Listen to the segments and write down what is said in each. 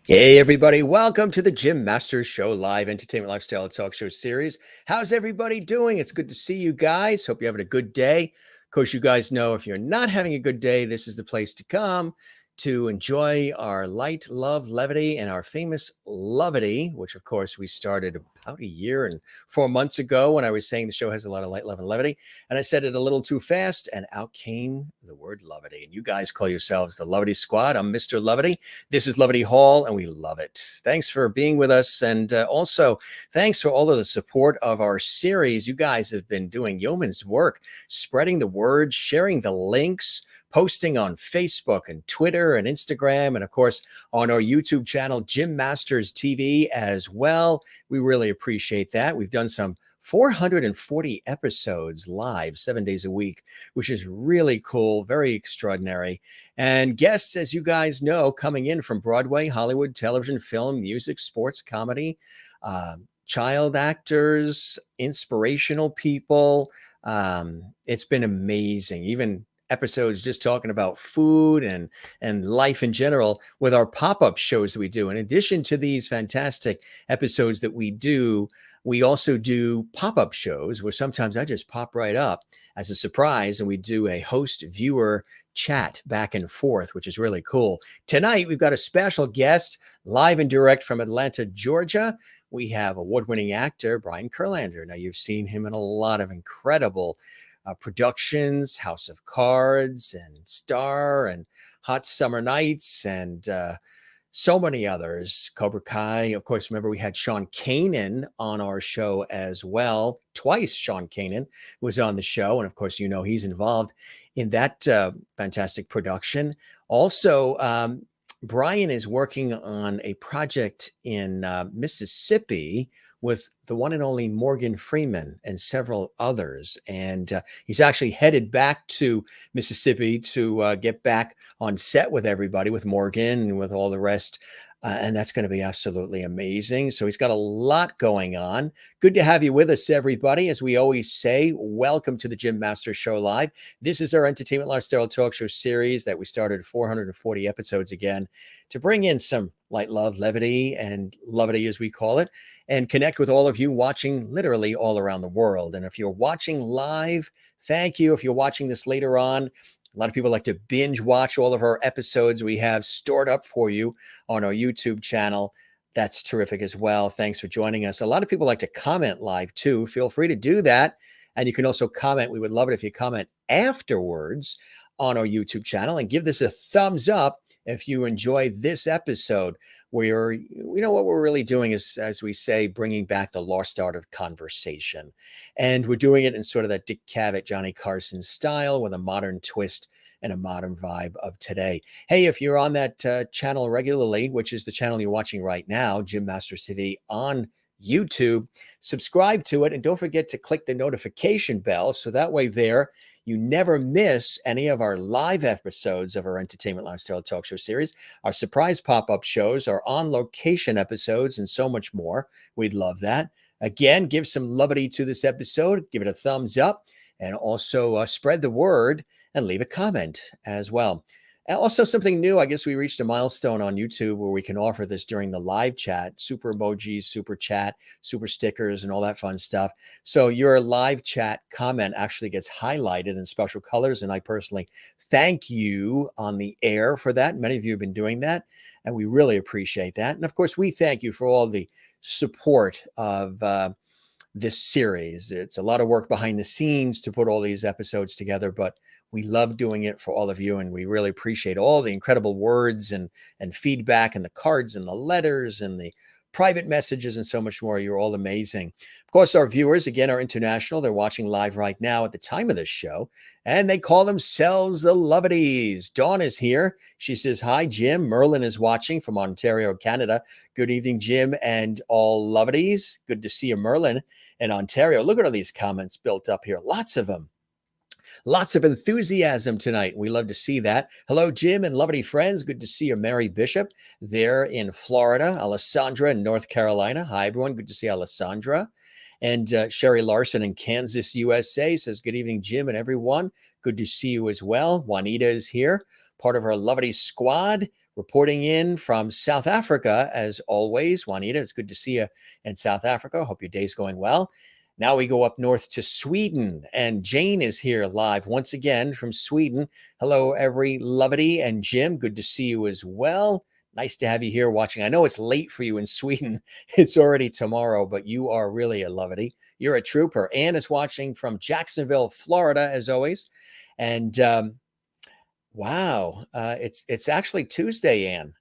Hey, everybody. Welcome to the Jim Masters Show live entertainment lifestyle talk show series. How's everybody doing? It's good to see you guys. Hope you're having a good day. Of course, you guys know if you're not having a good day, this is the place to come to enjoy our light, love, levity, and our famous levity, which, of course, we started about a year and 4 months ago when I was saying the show has a lot of light, love, and levity. And I said it a little too fast, and out came the word levity. And you guys call yourselves the Levity Squad. I'm Mr. Levity. This is Levity Hall, and we love it. Thanks for being with us. And also, thanks for all of the support of our series. You guys have been doing yeoman's work, spreading the word, sharing the links, posting on Facebook and Twitter and Instagram, and of course, on our YouTube channel, Jim Masters TV as well. We really appreciate that. We've done some 440 episodes live 7 days a week, which is really cool, very extraordinary. And guests, as you guys know, coming in from Broadway, Hollywood, television, film, music, sports, comedy, child actors, inspirational people. It's been amazing. Even episodes just talking about food and life in general with our pop-up shows that we do. In addition to these fantastic episodes that we do, we also do pop-up shows where sometimes I just pop right up as a surprise and we do a host viewer chat back and forth, which is really cool. Tonight, we've got a special guest live and direct from Atlanta, Georgia. We have award-winning actor Brian Kerlander. Now, you've seen him in a lot of incredible productions, House of Cards and Star and Hot Summer Nights and so many others. Cobra Kai. Of course, remember we had Sean Kanan on our show as well. Twice Sean Kanan was on the show. And of course, you know, he's involved in that fantastic production. Also, Brian is working on a project in Mississippi with the one and only Morgan Freeman and several others. And he's actually headed back to Mississippi to get back on set with everybody, with Morgan and with all the rest. And that's going to be absolutely amazing. So he's got a lot going on. Good to have you with us, everybody. As we always say, welcome to the Jim Masters Show Live. This is our entertainment lifestyle talk show series that we started 440 episodes again to bring in some light, love, levity, and levity as we call it, and connect with all of you watching literally all around the world. And if you're watching live, thank you. If you're watching this later on, a lot of people like to binge watch all of our episodes we have stored up for you on our YouTube channel. That's terrific as well. Thanks for joining us. A lot of people like to comment live too. Feel free to do that. And you can also comment. We would love it if you comment afterwards on our YouTube channel and give this a thumbs up if you enjoy this episode. Where, you know, what we're really doing is, as we say, bringing back the lost art of conversation. And we're doing it in sort of that Dick Cavett, Johnny Carson style with a modern twist and a modern vibe of today. Hey, if you're on that channel regularly, which is the channel you're watching right now, Jim Masters TV on YouTube, subscribe to it. And don't forget to click the notification bell. So that way there, you never miss any of our live episodes of our entertainment lifestyle talk show series, our surprise pop-up shows, our on-location episodes, and so much more. We'd love that. Again, give some levity to this episode. Give it a thumbs up, and also spread the word and leave a comment as well. And also something new, I guess we reached a milestone on YouTube where we can offer this during the live chat, super emojis, super chat, super stickers, and all that fun stuff. So your live chat comment actually gets highlighted in special colors. And I personally thank you on the air for that. Many of you have been doing that, and we really appreciate that. And of course, we thank you for all the support of this series. It's a lot of work behind the scenes to put all these episodes together, but we love doing it for all of you, and we really appreciate all the incredible words and feedback and the cards and the letters and the private messages and so much more. You're all amazing. Of course, our viewers, again, are international. They're watching live right now at the time of this show, and they call themselves the Lovities. Dawn is here. She says, hi, Jim. Merlin is watching from Ontario, Canada. Good evening, Jim and all Lovities. Good to see you, Merlin, in Ontario. Look at all these comments built up here. Lots of them. Lots of enthusiasm tonight. We love to see that. Hello, Jim and lovely friends. Good to see you, Mary Bishop, there in Florida. Alessandra in North Carolina. Hi, everyone. Good to see Alessandra. And Sherry Larson in Kansas, USA says, good evening, Jim and everyone. Good to see you as well. Juanita is here, part of our lovely squad reporting in from South Africa, as always. Juanita, it's good to see you in South Africa. Hope your day's going well. Now we go up north to Sweden, and Jane is here live once again from Sweden. Hello, every lovity, and Jim, good to see you as well. Nice to have you here watching. I know it's late for you in Sweden. It's already tomorrow, but you are really a lovity. You're a trooper. Ann is watching from Jacksonville, Florida, as always. And wow, it's actually Tuesday, Ann.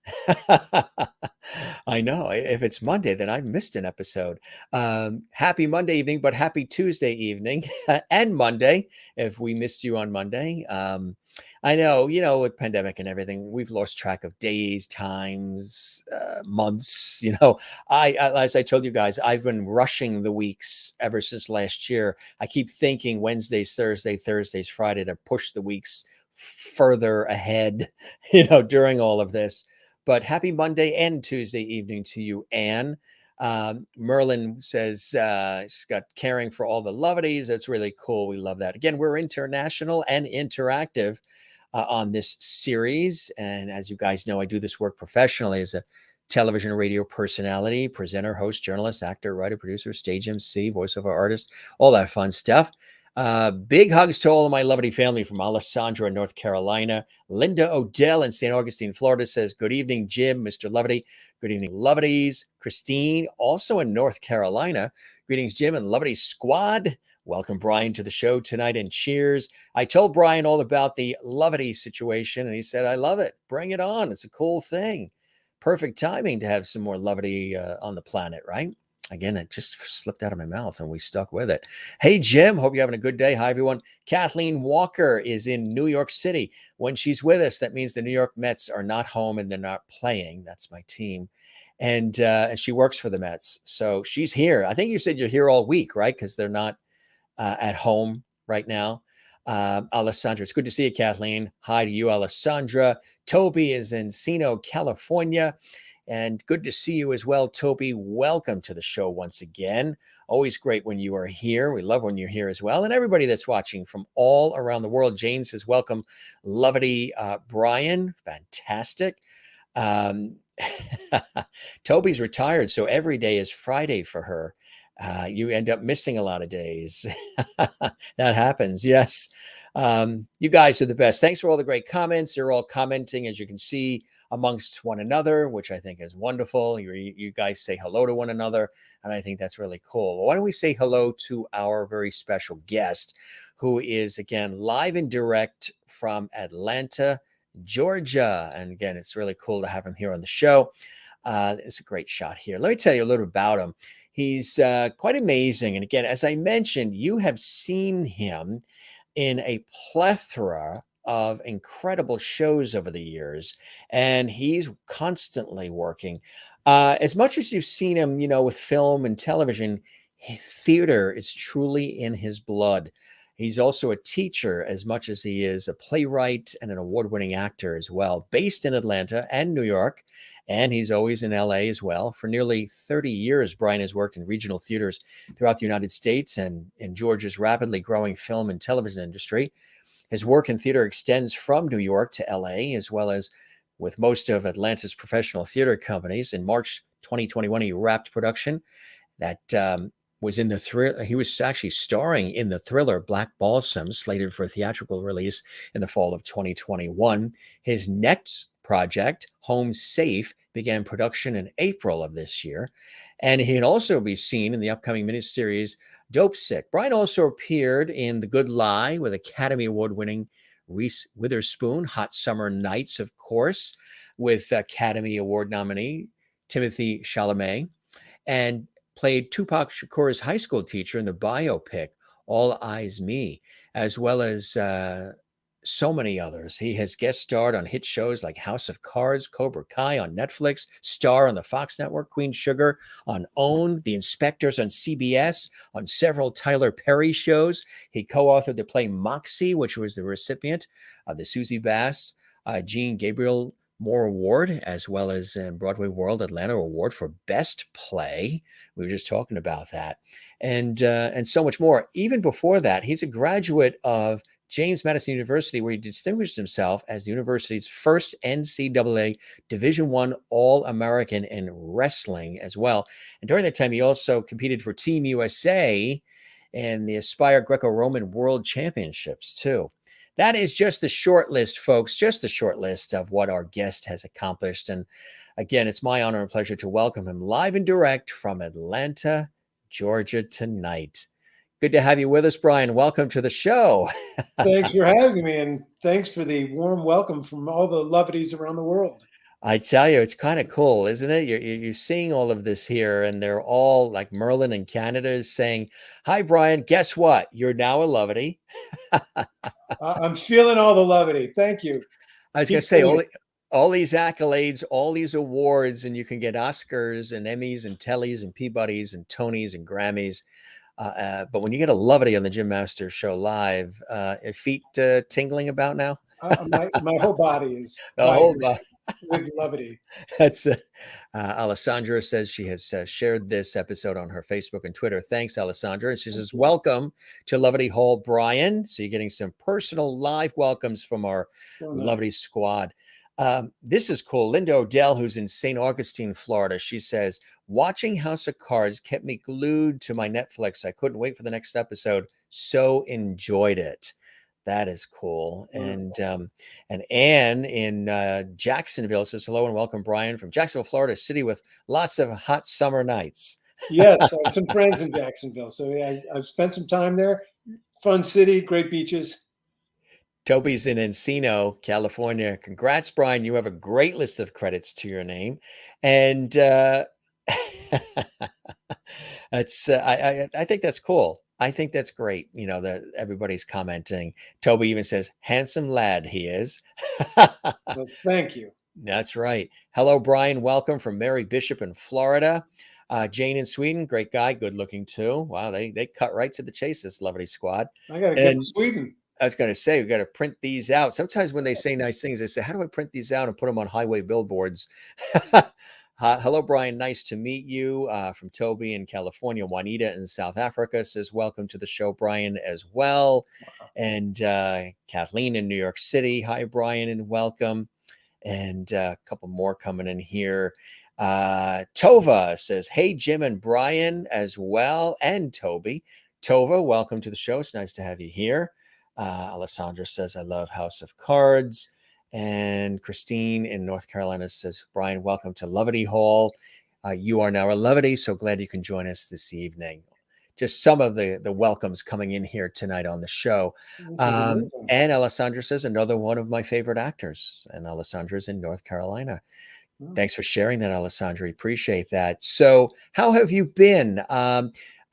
I know. If it's Monday, then I've missed an episode. Happy Monday evening, but happy Tuesday evening and Monday if we missed you on Monday. I know, with pandemic and everything, we've lost track of days, times, months. As I told you guys, I've been rushing the weeks ever since last year. I keep thinking Wednesdays, Thursdays, Friday to push the weeks further ahead, during all of this. But happy Monday and Tuesday evening to you, Anne. Merlin says she's got caring for all the lovities. That's really cool. We love that. Again, we're international and interactive on this series. And as you guys know, I do this work professionally as a television and radio personality, presenter, host, journalist, actor, writer, producer, stage MC, voiceover artist, all that fun stuff. Big hugs to all of my lovely family from Alessandra, North Carolina. Linda Odell in St. Augustine, Florida says, good evening, Jim, Mr. Lovety. Good evening, Loveties. Christine, also in North Carolina. Greetings, Jim and Lovety Squad. Welcome, Brian, to the show tonight and cheers. I told Brian all about the Lovety situation, and he said, I love it. Bring it on. It's a cool thing. Perfect timing to have some more Lovety on the planet, right? Again, it just slipped out of my mouth and we stuck with it. Hey, Jim, hope you're having a good day. Hi, everyone. Kathleen Walker is in New York City. When she's with us, that means the New York Mets are not home and they're not playing. That's my team. And she works for the Mets. So she's here. I think you said you're here all week, right? Because they're not at home right now. Alessandra, it's good to see you, Kathleen. Hi to you, Alessandra. Toby is in Encino, California. And good to see you as well, Toby. Welcome to the show once again. Always great when you are here. We love when you're here as well. And everybody that's watching from all around the world. Jane says, welcome, Lovety Brian. Fantastic. Toby's retired, so every day is Friday for her. You end up missing a lot of days. That happens, yes. You guys are the best. Thanks for all the great comments. You're all commenting, as you can see, amongst one another, which I think is wonderful. You guys say hello to one another, and I think that's really cool. Well, why don't we say hello to our very special guest, who is, again, live and direct from Atlanta, Georgia. And again, it's really cool to have him here on the show. It's a great shot here. Let me tell you a little about him. He's quite amazing. And again, as I mentioned, you have seen him in a plethora of incredible shows over the years, and he's constantly working. As much as you've seen him, with film and television, theater is truly in his blood. He's also a teacher as much as he is a playwright and an award-winning actor as well, based in Atlanta and New York. And he's always in LA as well. For nearly 30 years, Brian has worked in regional theaters throughout the United States and in Georgia's rapidly growing film and television industry. His work in theater extends from New York to LA, as well as with most of Atlanta's professional theater companies. In March 2021, he wrapped production that was in the thriller. He was actually starring in the thriller Black Balsam, slated for a theatrical release in the fall of 2021. His next project, Home Safe, began production in April of this year. And he'd also be seen in the upcoming miniseries Dope Sick. Brian also appeared in The Good Lie with Academy Award-winning Reese Witherspoon, Hot Summer Nights, of course, with Academy Award nominee Timothée Chalamet, and played Tupac Shakur's high school teacher in the biopic All Eyes Me, as well as so many others. He has guest starred on hit shows like House of Cards, Cobra Kai on Netflix, Star on the Fox Network, Queen Sugar on OWN, The Inspectors on CBS, on several Tyler Perry shows. He co-authored the play Moxie, which was the recipient of the Susie Bass, Jean Gabriel Moore Award, as well as in Broadway World Atlanta Award for Best Play. We were just talking about that, and so much more. Even before that, he's a graduate of James Madison University, where he distinguished himself as the university's first NCAA Division I All-American in wrestling as well. And during that time, he also competed for Team USA in the Aspire Greco-Roman World Championships too. That is just the short list, folks, just the short list of what our guest has accomplished. And again, it's my honor and pleasure to welcome him live and direct from Atlanta, Georgia tonight. Good to have you with us, Brian. Welcome to the show. Thanks for having me, and thanks for the warm welcome from all the lovities around the world. I tell you, it's kind of cool, isn't it? You're seeing all of this here, and they're all like Merlin in Canada is saying, "Hi, Brian. Guess what? You're now a lovity." I'm feeling all the levity. Thank you. I was going to Keep say doing it. all these accolades, all these awards, and you can get Oscars and Emmys and Tellys and Peabodys and Tonys and Grammys. But when you get a lovity on the Jim Masters Show live, your feet tingling about now? My whole body is The whole vibrating with levity. That's Alessandra says she has shared this episode on her Facebook and Twitter. Thanks, Alessandra. And she says, welcome to Lovity Hall, Brian. So you're getting some personal live welcomes from our Lovity squad. This is cool. Linda Odell, who's in St. Augustine, Florida, she says, watching House of Cards kept me glued to my Netflix. I couldn't wait for the next episode. So enjoyed it. That is cool. And Anne in Jacksonville says, hello and welcome, Brian, from Jacksonville, Florida, a city with lots of hot summer nights. Yes, I have some friends in Jacksonville. So yeah, I've spent some time there. Fun city, great beaches. Toby's in Encino, California. Congrats, Brian. You have a great list of credits to your name. And it's I think that's cool. I think that's great. You know, that everybody's commenting. Toby even says, handsome lad he is. Well, thank you. That's right. Hello, Brian. Welcome from Mary Bishop in Florida. Jane in Sweden, great guy, good looking too. Wow, they cut right to the chase, this lovely squad. I got to get to Sweden. I was going to say, we got to print these out. Sometimes when they say nice things, they say, how do I print these out and put them on highway billboards? Hello, Brian. Nice to meet you. From Toby in California. Juanita in South Africa says, welcome to the show, Brian, as well. Wow. And Kathleen in New York City. Hi, Brian, and welcome. And a couple more coming in here. Tova says, hey, Jim and Brian as well, and Toby. Tova, welcome to the show. It's nice to have you here. Alessandra says, I love House of Cards. And Christine in North Carolina says, Brian, welcome to Lovity Hall. You are now a Lovity, so glad you can join us this evening. Just some of the welcomes coming in here tonight on the show. And Alessandra says, another one of my favorite actors. And Alessandra's in North Carolina. Thanks for sharing that, Alessandra. Appreciate that. So how have you been?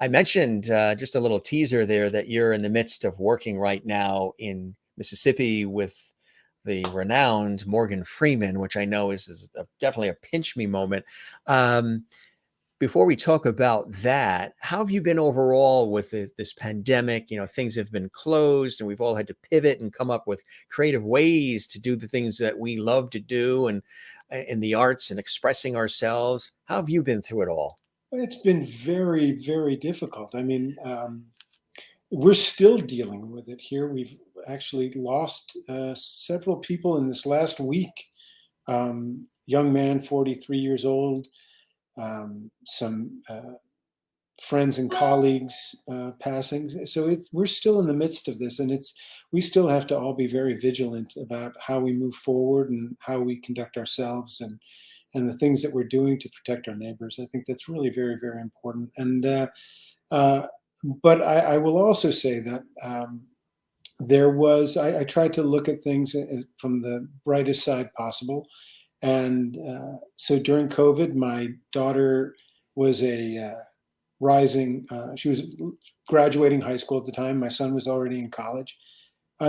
I mentioned just a little teaser there that you're in the midst of working right now in Mississippi with the renowned Morgan Freeman, which I know is definitely a pinch me moment. Before we talk about that, how have you been overall with this pandemic? You know, things have been closed and we've all had to pivot and come up with creative ways to do the things that we love to do and in the arts and expressing ourselves. How have you been through it all? It's been very, very difficult. I mean, we're still dealing with it here. We've actually lost several people in this last week. Young man, 43 years old, some friends and colleagues passing. So we're still in the midst of this, and we still have to all be very vigilant about how we move forward and how we conduct ourselves and the things that we're doing to protect our neighbors. I think that's really very, very important. And but I will also say that I tried to look at things from the brightest side possible. And so during COVID, my daughter was she was graduating high school at the time. My son was already in college.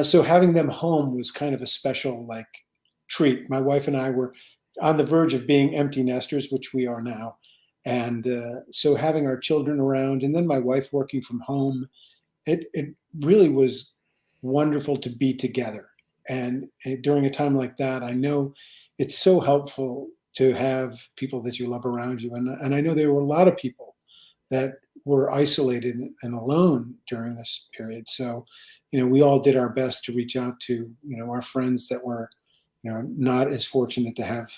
So having them home was kind of a special treat. My wife and I were on the verge of being empty nesters, which we are now. And so having our children around and then my wife working from home, it really was wonderful to be together. And during a time like that, I know it's so helpful to have people that you love around you. And I know there were a lot of people that were isolated and alone during this period. So, we all did our best to reach out to, our friends that were, not as fortunate to have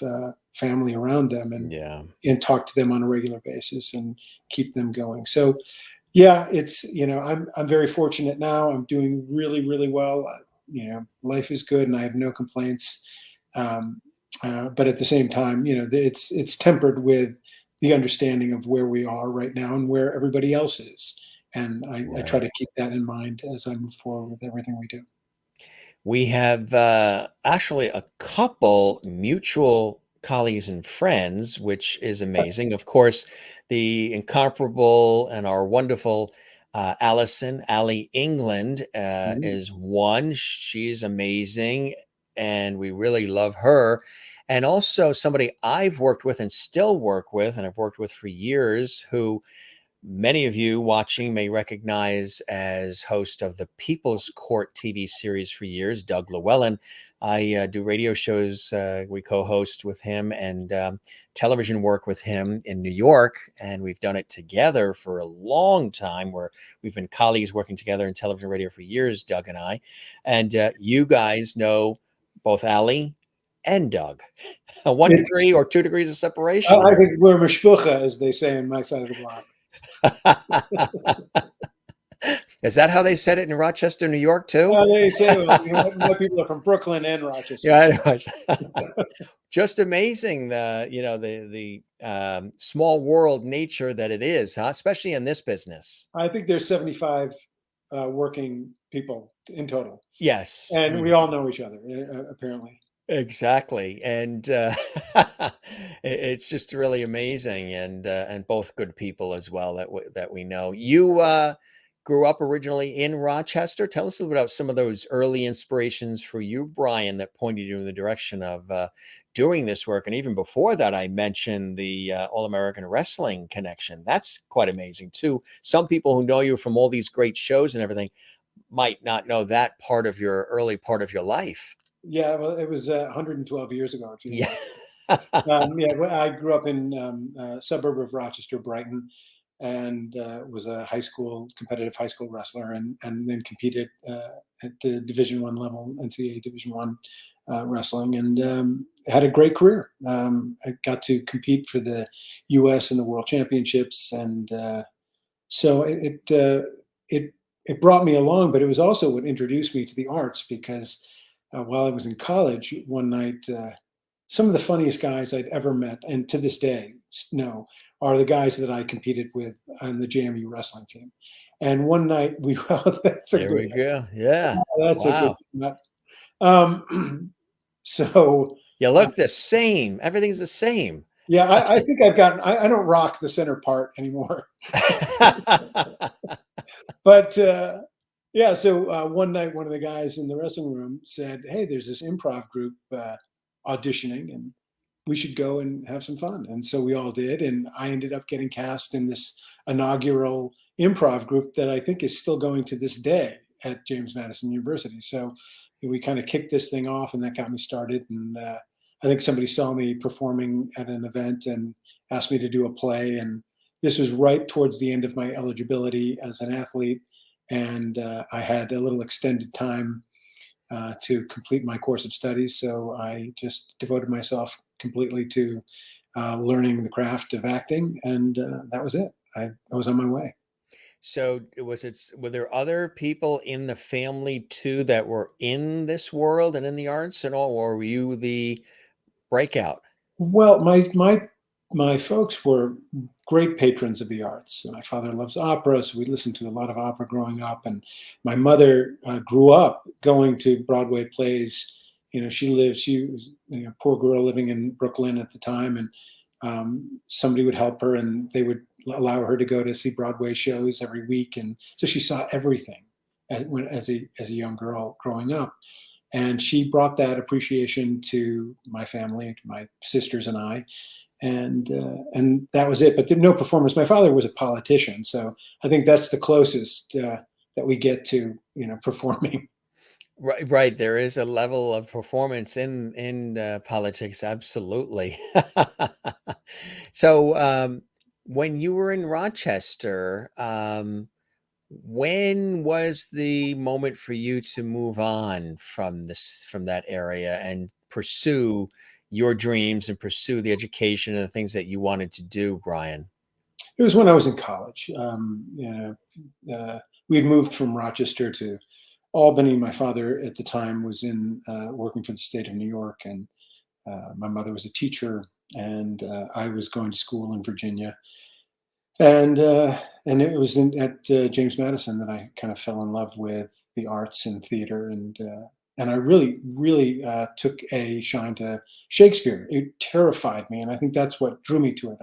family around them, Yeah. and talk to them on a regular basis and keep them going. So yeah, it's, I'm very fortunate now. I'm doing really, really well. Life is good and I have no complaints. Um, but at the same time, it's tempered with the understanding of where we are right now and where everybody else is. And I try Right. to keep that in mind as I move forward with everything we do. We have actually a couple mutual colleagues and friends, which is amazing. Of course, the incomparable and our wonderful Ali England Mhm. is one. She's amazing, and we really love her. And also somebody I've worked with and still work with, and I've worked with for years, who many of you watching may recognize as host of the People's Court TV series for years, Doug Llewellyn. I do radio shows. We co-host with him and television work with him in New York, and we've done it together for a long time. Where we've been colleagues working together in television and radio for years, Doug and I. And you guys know both Ali and Doug. One It's, degree or 2 degrees of separation I here. think we're mishpucha, as they say in my side of the block. Is that how they said it in Rochester, New York, too? They say, well, my people are from Brooklyn and Rochester. Yeah, So I know. Just amazing the small world nature that it is, huh? Especially in this business. I think there's 75 working people in total, Yes. and we Mhm. all know each other, apparently. Exactly, and it's just really amazing, and both good people as well that we know. You grew up originally in Rochester. Tell us a little bit about some of those early inspirations for you, Brian, that pointed you in the direction of doing this work. And even before that, I mentioned the All American Wrestling connection. That's quite amazing too. Some people who know you from all these great shows and everything might not know that part of your early part of your life. Yeah, well, it was 112 years ago, it feels Yeah. like. Yeah, well, I grew up in a suburb of Rochester, Brighton, and was a competitive high school wrestler, and then competed at the Division One level, NCAA Division One wrestling, and had a great career. I got to compete for the U.S. and the World Championships, and so it brought me along, but it was also what introduced me to the arts because while I was in college, one night, some of the funniest guys I'd ever met, and to this day know, are the guys that I competed with on the JMU wrestling team. And one night we, well, There we go. Yeah. that's a good, Wow. so You uh, look the same. Everything's the same. yeah, I think I've gotten, I don't rock the center part anymore. But yeah, so one night, one of the guys in the wrestling room said, "Hey, there's this improv group auditioning, and we should go and have some fun." And so we all did, and I ended up getting cast in this inaugural improv group that I think is still going to this day at James Madison University. So we kind of kicked this thing off, and that got me started. And I think somebody saw me performing at an event and asked me to do a play, and this was right towards the end of my eligibility as an athlete, and I had a little extended time to complete my course of studies. So I just devoted myself completely to learning the craft of acting, and that was it. I was on my way. So were there other people in the family too that were in this world and in the arts and all, or were you the breakout? Well, my folks were great patrons of the arts. My father loves opera, so we listened to a lot of opera growing up. And my mother grew up going to Broadway plays. She was a poor girl living in Brooklyn at the time, and somebody would help her, and they would allow her to go to see Broadway shows every week. And so she saw everything as a young girl growing up. And she brought that appreciation to my family, to my sisters and I, and that was it. But no performance. My father was a politician, so I think that's the closest that we get to performing. Right, right. There is a level of performance in politics, absolutely. So, when you were in Rochester, When was the moment for you to move on from that area and pursue your dreams and pursue the education and the things that you wanted to do, Brian? It was when I was in college. We had moved from Rochester to Albany. My father at the time was in working for the state of New York, and my mother was a teacher, and I was going to school in Virginia. And it was at James Madison that I kind of fell in love with the arts and theater, and I really took a shine to Shakespeare. It terrified me, and I think that's what drew me to it.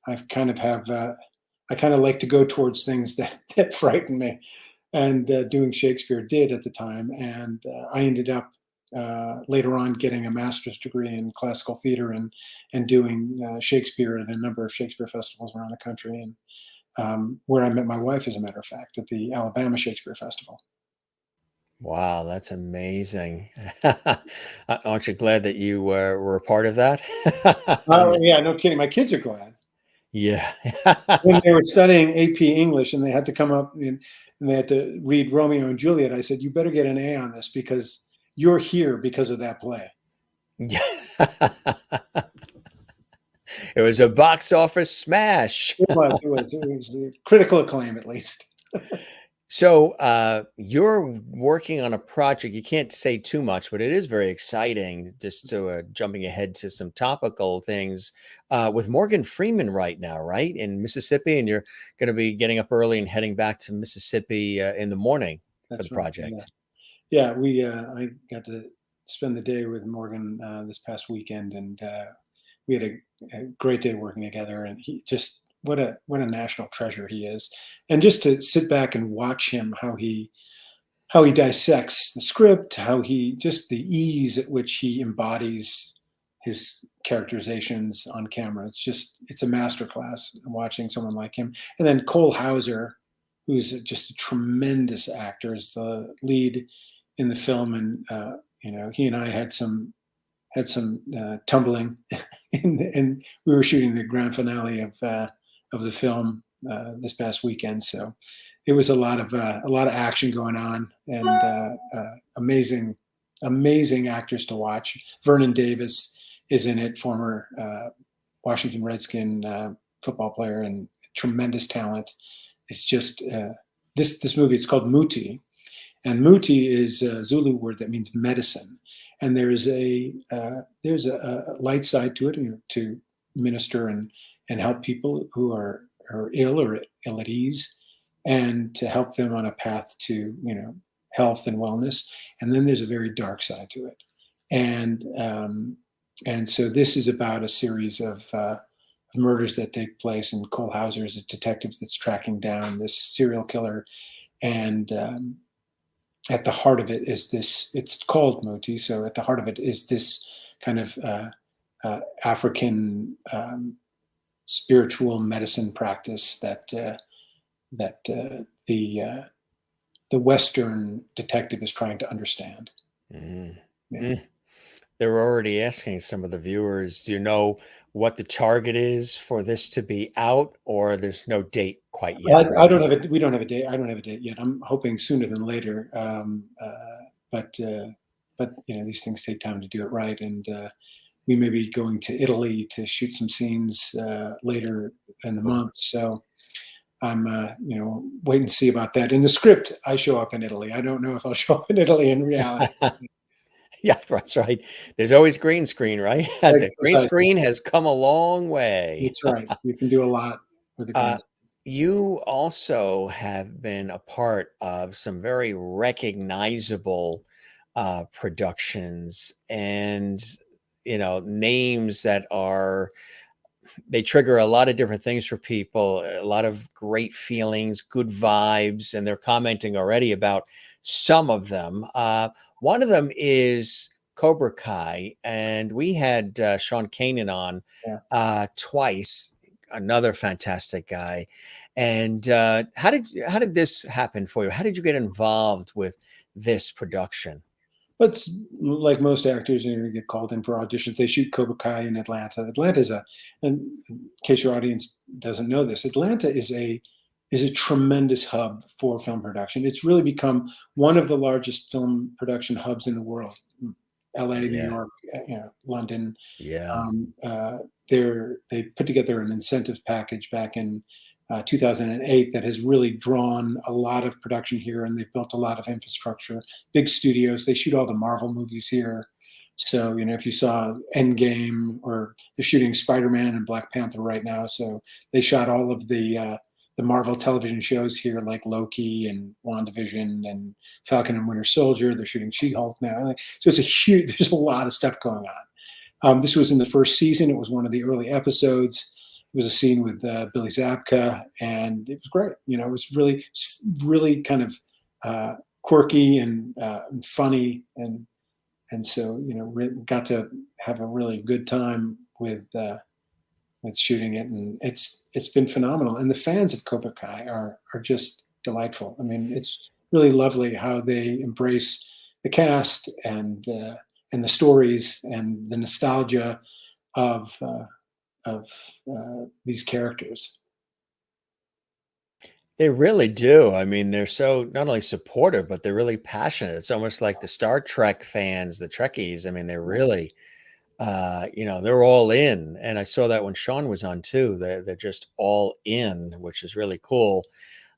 I kind of like to go towards things that frighten me, and doing Shakespeare did at the time. And I ended up later on getting a master's degree in classical theater and doing Shakespeare at a number of Shakespeare festivals around the country, and where I met my wife, as a matter of fact, at the Alabama Shakespeare Festival. Wow, that's amazing. Aren't you glad that you were a part of that? Oh yeah, no kidding. My kids are glad. Yeah. When they were studying AP English and they had to come up and they had to read Romeo and Juliet, I said, "You better get an A on this because you're here because of that play." Yeah. It was a box office smash. It was critical acclaim, at least. So, you're working on a project. You can't say too much, but it is very exciting. Just to jumping ahead to some topical things with Morgan Freeman right now, right in Mississippi, and you're going to be getting up early and heading back to Mississippi in the morning for the That's right. Yeah, project. yeah. I got to spend the day with Morgan this past weekend, and we had a great day working together. And he just what a national treasure he is, and just to sit back and watch him, how he dissects the script, how he just the ease at which he embodies his characterizations on camera. It's a masterclass watching someone like him. And then Cole Hauser, who's just a tremendous actor, is the lead in the film, and he and I had some tumbling, and we were shooting the grand finale of the film this past weekend. So it was a lot of action going on, and amazing actors to watch. Vernon Davis is in it, former Washington Redskin football player and tremendous talent. It's just this movie. It's called Muti, and Muti is a Zulu word that means medicine. And there's a light side to it, to minister and help people who are ill or ill at ease, and to help them on a path to health and wellness. And then there's a very dark side to it, and so this is about a series of murders that take place, and Cole Hauser is a detective that's tracking down this serial killer, and at the heart of it is this. It's called Moti, so at the heart of it is this kind of African spiritual medicine practice that the Western detective is trying to understand. Mm. Yeah. Mm. They're already asking some of the viewers, do you know what the target is for this to be out, or there's no date quite yet? I don't have it. We don't have a date. I don't have a date yet. I'm hoping sooner than later. But these things take time to do it right, and we may be going to Italy to shoot some scenes later in the month. So I'm wait and see about that. In the script, I show up in Italy. I don't know if I'll show up in Italy in reality. Yeah, that's right. There's always green screen, right? The green screen has come a long way. That's right. You can do a lot with a green Uh, screen. you also have been a part of some very recognizable productions and names that are they trigger a lot of different things for people, a lot of great feelings, good vibes, and they're commenting already about some of them. One of them is Cobra Kai, and we had Sean Kanan on Yeah. twice. Another fantastic guy. And how did this happen for you? How did you get involved with this production? But like most actors, you get called in for auditions. They shoot Cobra Kai in Atlanta. And in case your audience doesn't know this, Atlanta is a is a tremendous hub for film production. It's really become one of the largest film production hubs in the world. LA, New Yeah. York, London. Yeah. Um, uh, they put together an incentive package back in 2008 that has really drawn a lot of production here, and they've built a lot of infrastructure, big studios. They shoot all the Marvel movies here. So, if you saw Endgame, or they're shooting Spider-Man and Black Panther right now. So they shot all of the Marvel television shows here, like Loki and WandaVision and Falcon and Winter Soldier. They're shooting She-Hulk now. So it's a huge, there's a lot of stuff going on. This was in the first season. It was one of the early episodes. It was a scene with Billy Zabka, and it was great. It was really kind of quirky and funny, and so got to have a really good time with shooting it, and it's been phenomenal. And the fans of Cobra Kai are just delightful. I mean, it's really lovely how they embrace the cast and the stories and the nostalgia of these characters. They really do. I mean, they're so not only supportive, but they're really passionate. It's almost like the Star Trek fans, the Trekkies. I mean, they're really, they're all in. And I saw that when Sean was on too. They're just all in, which is really cool.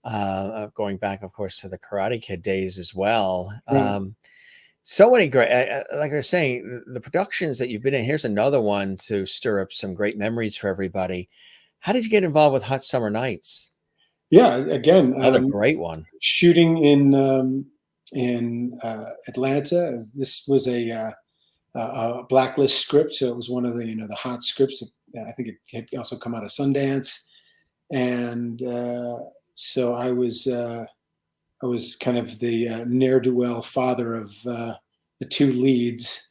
Going back, of course, to the Karate Kid days as well. Right. So many great, like I was saying, the productions that you've been in. Here's another one to stir up some great memories for everybody. How did you get involved with Hot Summer Nights? Yeah. Again, Another great one. shooting in Atlanta. This was a blacklist script, so it was one of the hot scripts. I think it had also come out of Sundance, and so I was kind of the ne'er do well father of the two leads,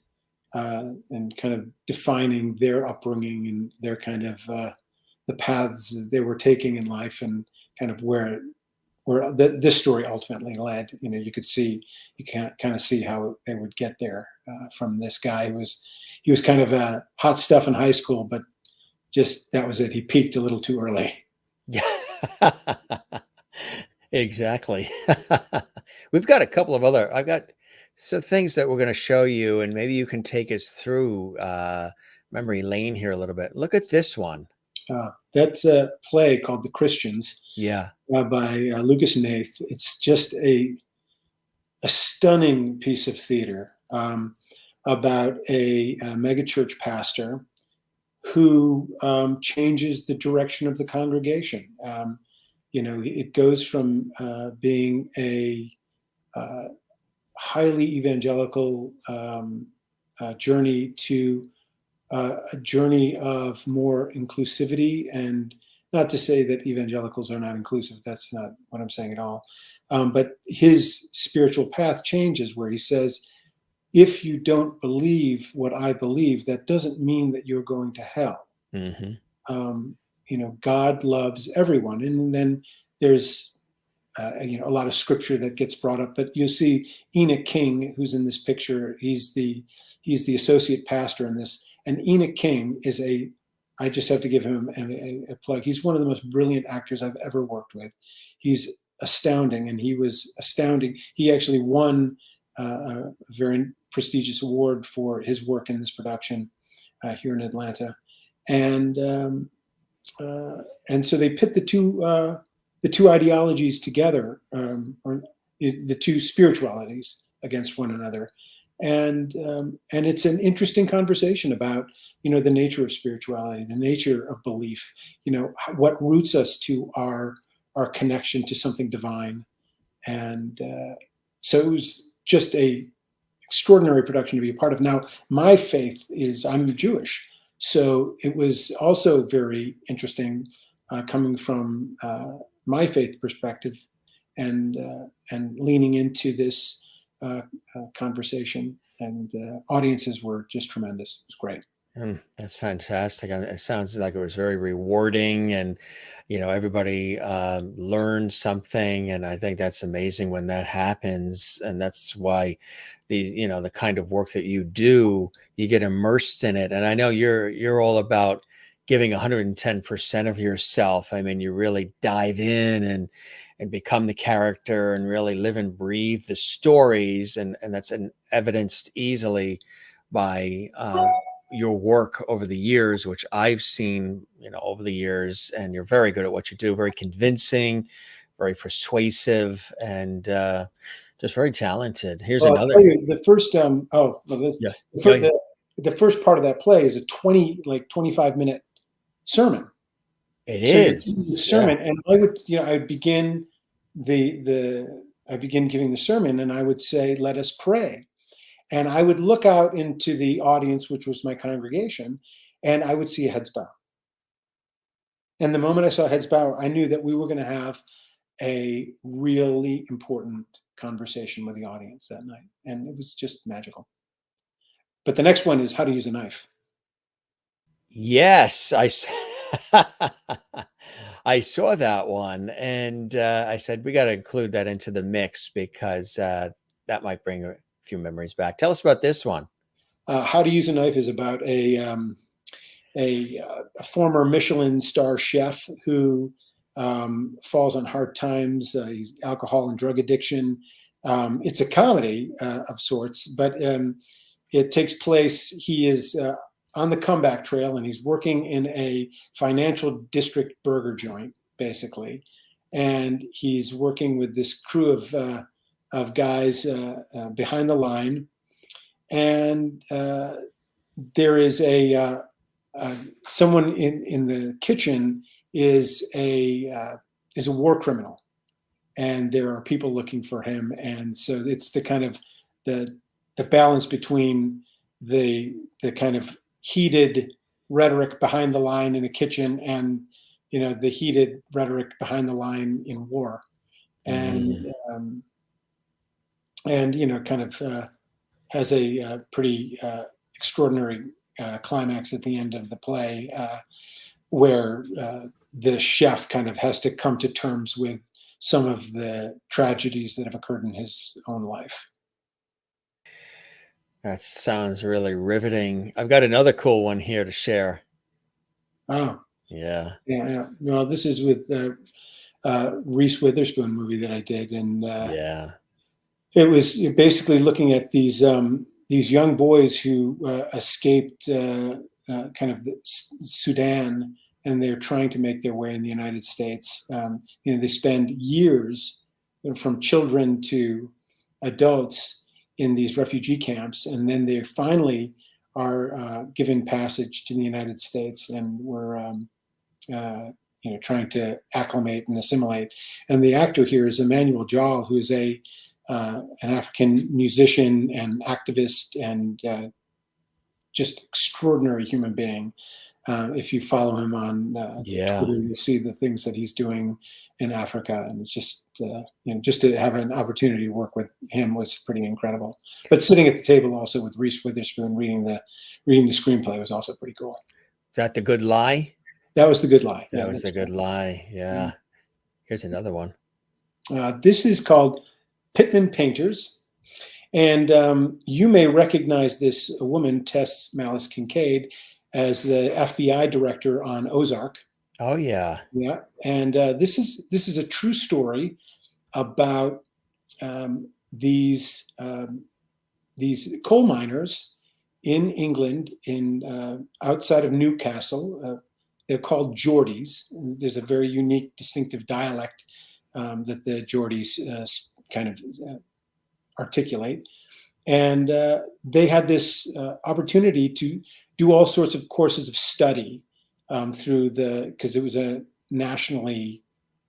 and kind of defining their upbringing and their kind of the paths that they were taking in life, and kind of where this story ultimately led. You can kind of see how they would get there, from this guy who was kind of hot stuff in high school, but just that was it. He peaked a little too early. Yeah. Exactly. We've got a couple of other I've got some things that we're gonna show you, and maybe you can take us through, memory lane here a little bit. Look at this one. That's a play called The Christians, Yeah. by Lucas Nath. It's just a stunning piece of theater, about a megachurch pastor who changes the direction of the congregation. It goes from being a uh, highly evangelical journey to a journey of more inclusivity. And not to say that evangelicals are not inclusive, that's not what I'm saying at all. But his spiritual path changes, where he says, if you don't believe what I believe, that doesn't mean that you're going to hell. Mhm. um, God loves everyone. And then there's a lot of scripture that gets brought up, but you see Enoch King, who's in this picture. He's the associate pastor in this, and Enoch King is I just have to give him a plug. He's one of the most brilliant actors I've ever worked with. He's astounding, and he was astounding. He actually won a very prestigious award for his work in this production, here in Atlanta. And and so they pit the two ideologies together, or the two spiritualities against one another, and it's an interesting conversation about the nature of spirituality, the nature of belief, what roots us to our connection to something divine. And so it was just a extraordinary production to be a part of. Now, my faith is I'm Jewish, so it was also very interesting, coming from my faith perspective, and leaning into this conversation. And audiences were just tremendous. It was great. That's fantastic. It sounds like it was very rewarding, and everybody learned something. And I think that's amazing when that happens. And that's why the kind of work that you do, you get immersed in it. And I know you're all about giving 110% of yourself. I mean, you really dive in and become the character and really live and breathe the stories, and that's evidenced easily by your work over the years, which I've seen, over the years. And you're very good at what you do, very convincing, very persuasive, and just very talented. Here's Well, I'll another. tell you, the first Yeah, the, yeah, fir- the first part of that play is a 25-minute sermon. it So you're giving the is. Yeah. sermon, and I would begin I begin giving the sermon, and I would say, "Let us pray." And I would look out into the audience, which was my congregation, and I would see a heads bow. And the moment I saw heads bow, I knew that we were going to have a really important conversation with the audience that night, and it was just magical. But the next one is how to use a knife. Yes, I saw that one, and I said we got to include that into the mix because that might bring a few memories back. Tell us about this one. How to use a knife is about a former Michelin star chef who falls on hard times. He's alcohol and drug addiction. It's a comedy of sorts, but it takes place. He is on the comeback trail, and he's working in a financial district burger joint, basically. And he's working with this crew of guys behind the line, and there is someone in the kitchen is a war criminal, and there are people looking for him, and so it's the kind of the balance between the kind of heated rhetoric behind the line in a kitchen and the heated rhetoric behind the line in war, and Mm. kind of has a pretty extraordinary climax at the end of the play where the chef kind of has to come to terms with some of the tragedies that have occurred in his own life. That sounds really riveting. I've got another cool one here to share. Oh, Yeah, yeah, yeah. Well, this is with Reese Witherspoon movie that I did, and yeah, it was basically looking at these young boys who escaped kind of Sudan, and they're trying to make their way in the United States. They spend years, from children to adults, in these refugee camps, and then they finally are given passage to the United States, and we're trying to acclimate and assimilate. And the actor here is Emmanuel Jal, who is an African musician and activist and just extraordinary human being. If you follow him on yeah. Twitter, you'll see the things that he's doing in Africa, and it's just just to have an opportunity to work with him was pretty incredible. But sitting at the table also with Reese Witherspoon reading the screenplay was also pretty cool. Is that The Good Lie? That was The Good Lie. That Yeah, was The that's Good Lie. right. Yeah. Here's another one. This is called Pittman Painters. And you may recognize this woman, Tess Malice Kincaid, as the FBI director on Ozark. Oh yeah. Yeah, and this is a true story about these coal miners in England, in outside of Newcastle. They're called Geordies. There's a very unique, distinctive dialect that the Geordies kind of articulate. And they had this opportunity to do all sorts of courses of study because it was a nationally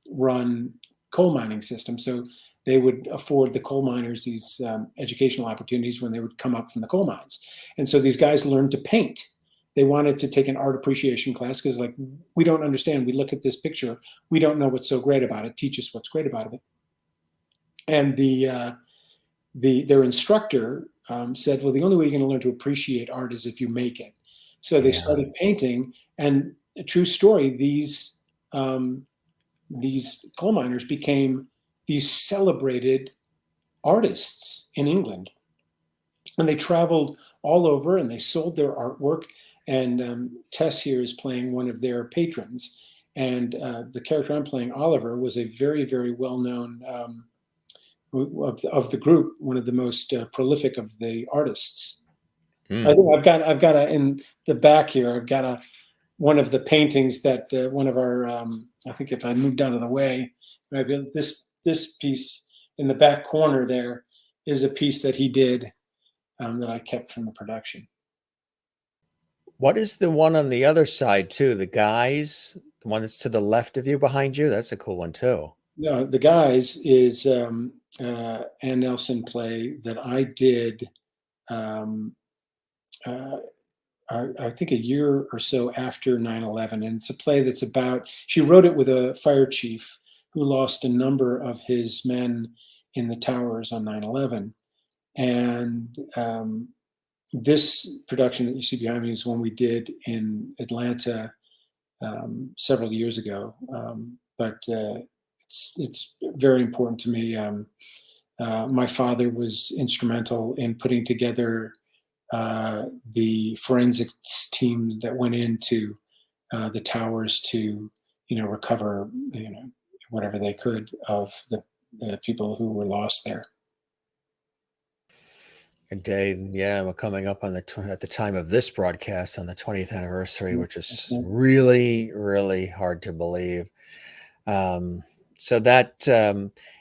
run coal mining system. So they would afford the coal miners these educational opportunities when they would come up from the coal mines. And so these guys learned to paint. They wanted to take an art appreciation class because, like, we don't understand. We look at this picture. We don't know what's so great about it. Teach us what's great about it. And their instructor said, well, the only way you're going to learn to appreciate art is if you make it. So they Yeah. started painting, and a true story, these coal miners became these celebrated artists in England. And they traveled all over and they sold their artwork. and Tess here is playing one of their patrons. And the character I'm playing, Oliver, was a very, very well-known of the group, one of the most prolific of the artists. I think I've got in the back here. I've got one of the paintings that one of our. I think if I moved out of the way, maybe this piece in the back corner there is a piece that he did that I kept from the production. What is the one on the other side too? The guys, the one that's to the left of you behind you? That's a cool one too. No, the guys is Ann Nelson play that I did. I think a year or so after 9/11, and it's a play that's about. She wrote it with a fire chief who lost a number of his men in the towers on 9/11, and this production that you see behind me is one we did in Atlanta several years ago, but it's very important to me. My father was instrumental in putting together the forensics teams that went into the towers to, recover, whatever they could of the people who were lost there. A day, yeah, we're coming up on at the time of this broadcast on the 20th anniversary, which is really, really hard to believe. So that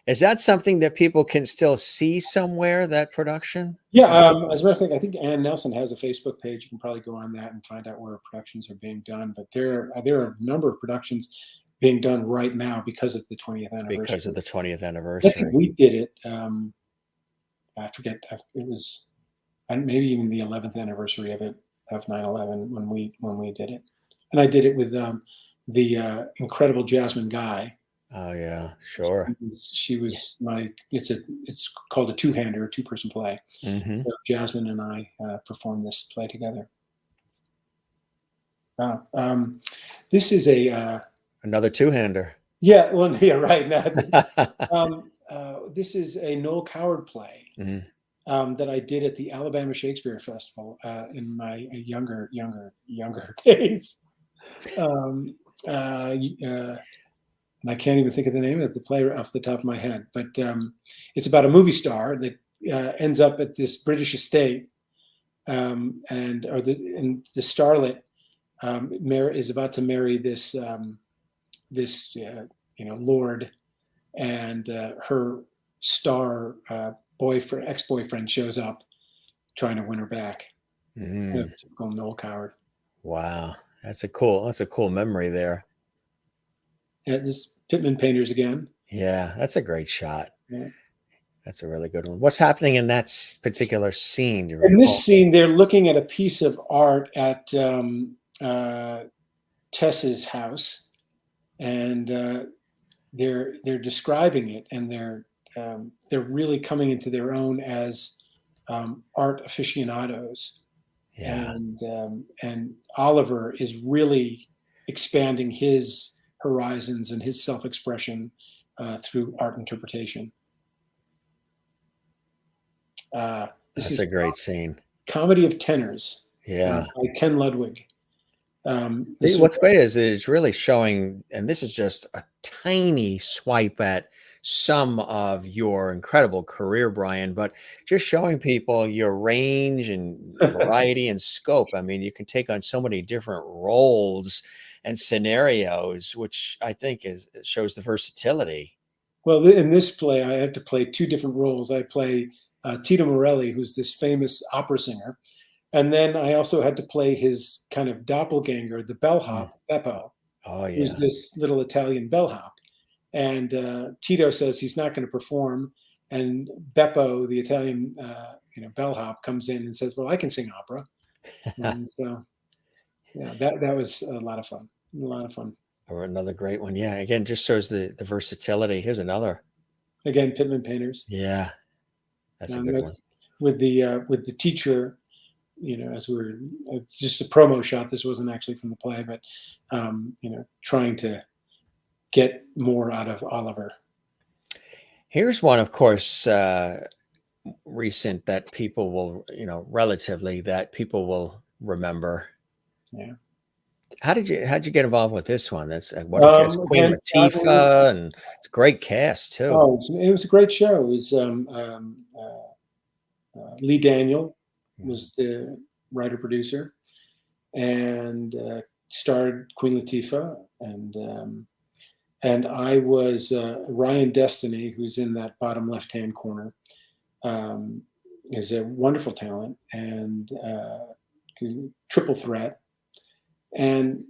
is that something that people can still see somewhere, that production? Yeah, as a matter of fact, I think Ann Nelson has a Facebook page. You can probably go on that and find out where productions are being done. But there are a number of productions being done right now because of the 20th anniversary. Because of the 20th I anniversary. think we did it. I forget. It was maybe even the 11th anniversary of 9/11 when we did it, and I did it with the incredible Jasmine Guy. Oh yeah, sure. She was it's called a two-hander, a two-person play. Mm-hmm. So Jasmine and I performed this play together. This is Another two-hander. Yeah, well, yeah, right. This is a Noel Coward play that I did at the Alabama Shakespeare Festival in my younger days. And I can't even think of the name of the play off the top of my head, but it's about a movie star that ends up at this British estate, and the starlet is about to marry this lord, and her star ex-boyfriend shows up trying to win her back. Typical Noel Coward. Wow, that's a cool memory there. This Pittman Painters again. Yeah, that's a great shot. Yeah. That's a really good one. What's happening in that particular scene? In this scene, they're looking at a piece of art at Tess's house, and they're describing it, and they're really coming into their own as art aficionados. Yeah. And Oliver is really expanding his horizons and his self-expression through art interpretation. That's a great scene. Comedy of Tenors. Yeah. By Ken Ludwig. What's great is it's really showing, and this is just a tiny swipe at some of your incredible career, Brian, but just showing people your range and variety and scope. I mean, you can take on so many different roles and scenarios, which I think shows the versatility. Well, in this play, I have to play two different roles. I play Tito Morelli, who's this famous opera singer. And then I also had to play his kind of doppelganger, the bellhop, Beppo, who's this little Italian bellhop. And Tito says he's not going to perform. And Beppo, the Italian bellhop, comes in and says, well, I can sing opera. And so, yeah, that was a lot of fun. Or another great one. Yeah, again, just shows the versatility. Here's another. Again, Pittman Painters. Yeah, that's a good one. With the teacher, as it's just a promo shot. This wasn't actually from the play, but trying to get more out of Oliver. Here's one, of course, recent that people will, relatively that people will remember. Yeah. How'd you get involved with this one? That's what a cast. Queen Again, traveling. Latifah, and it's a great cast too. Oh, it was a great show. It was Lee Daniel Mhm. was the writer producer, and starred Queen Latifah, and I was Ryan Destiny, who's in that bottom left hand corner. Um, is a wonderful talent and triple threat. And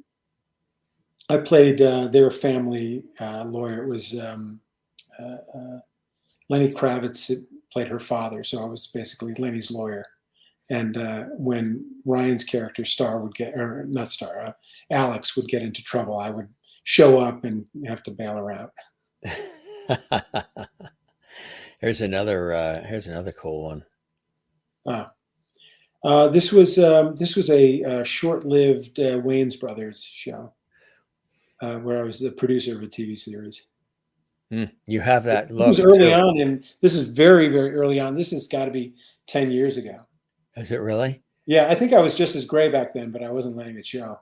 I played their family lawyer. It was Lenny Kravitz played her father, so I was basically Lenny's lawyer. And when Ryan's character Star would get, or not Star, Alex would get into trouble, I would show up and have to bail her out. Here's another cool one. This was a short-lived Wayans Brothers show where I was the producer of a TV series. You have that This was look early too. on, and this is very, very early on. This has got to be 10 years ago. Is it really? Yeah, I think I was just as gray back then, but I wasn't letting it show.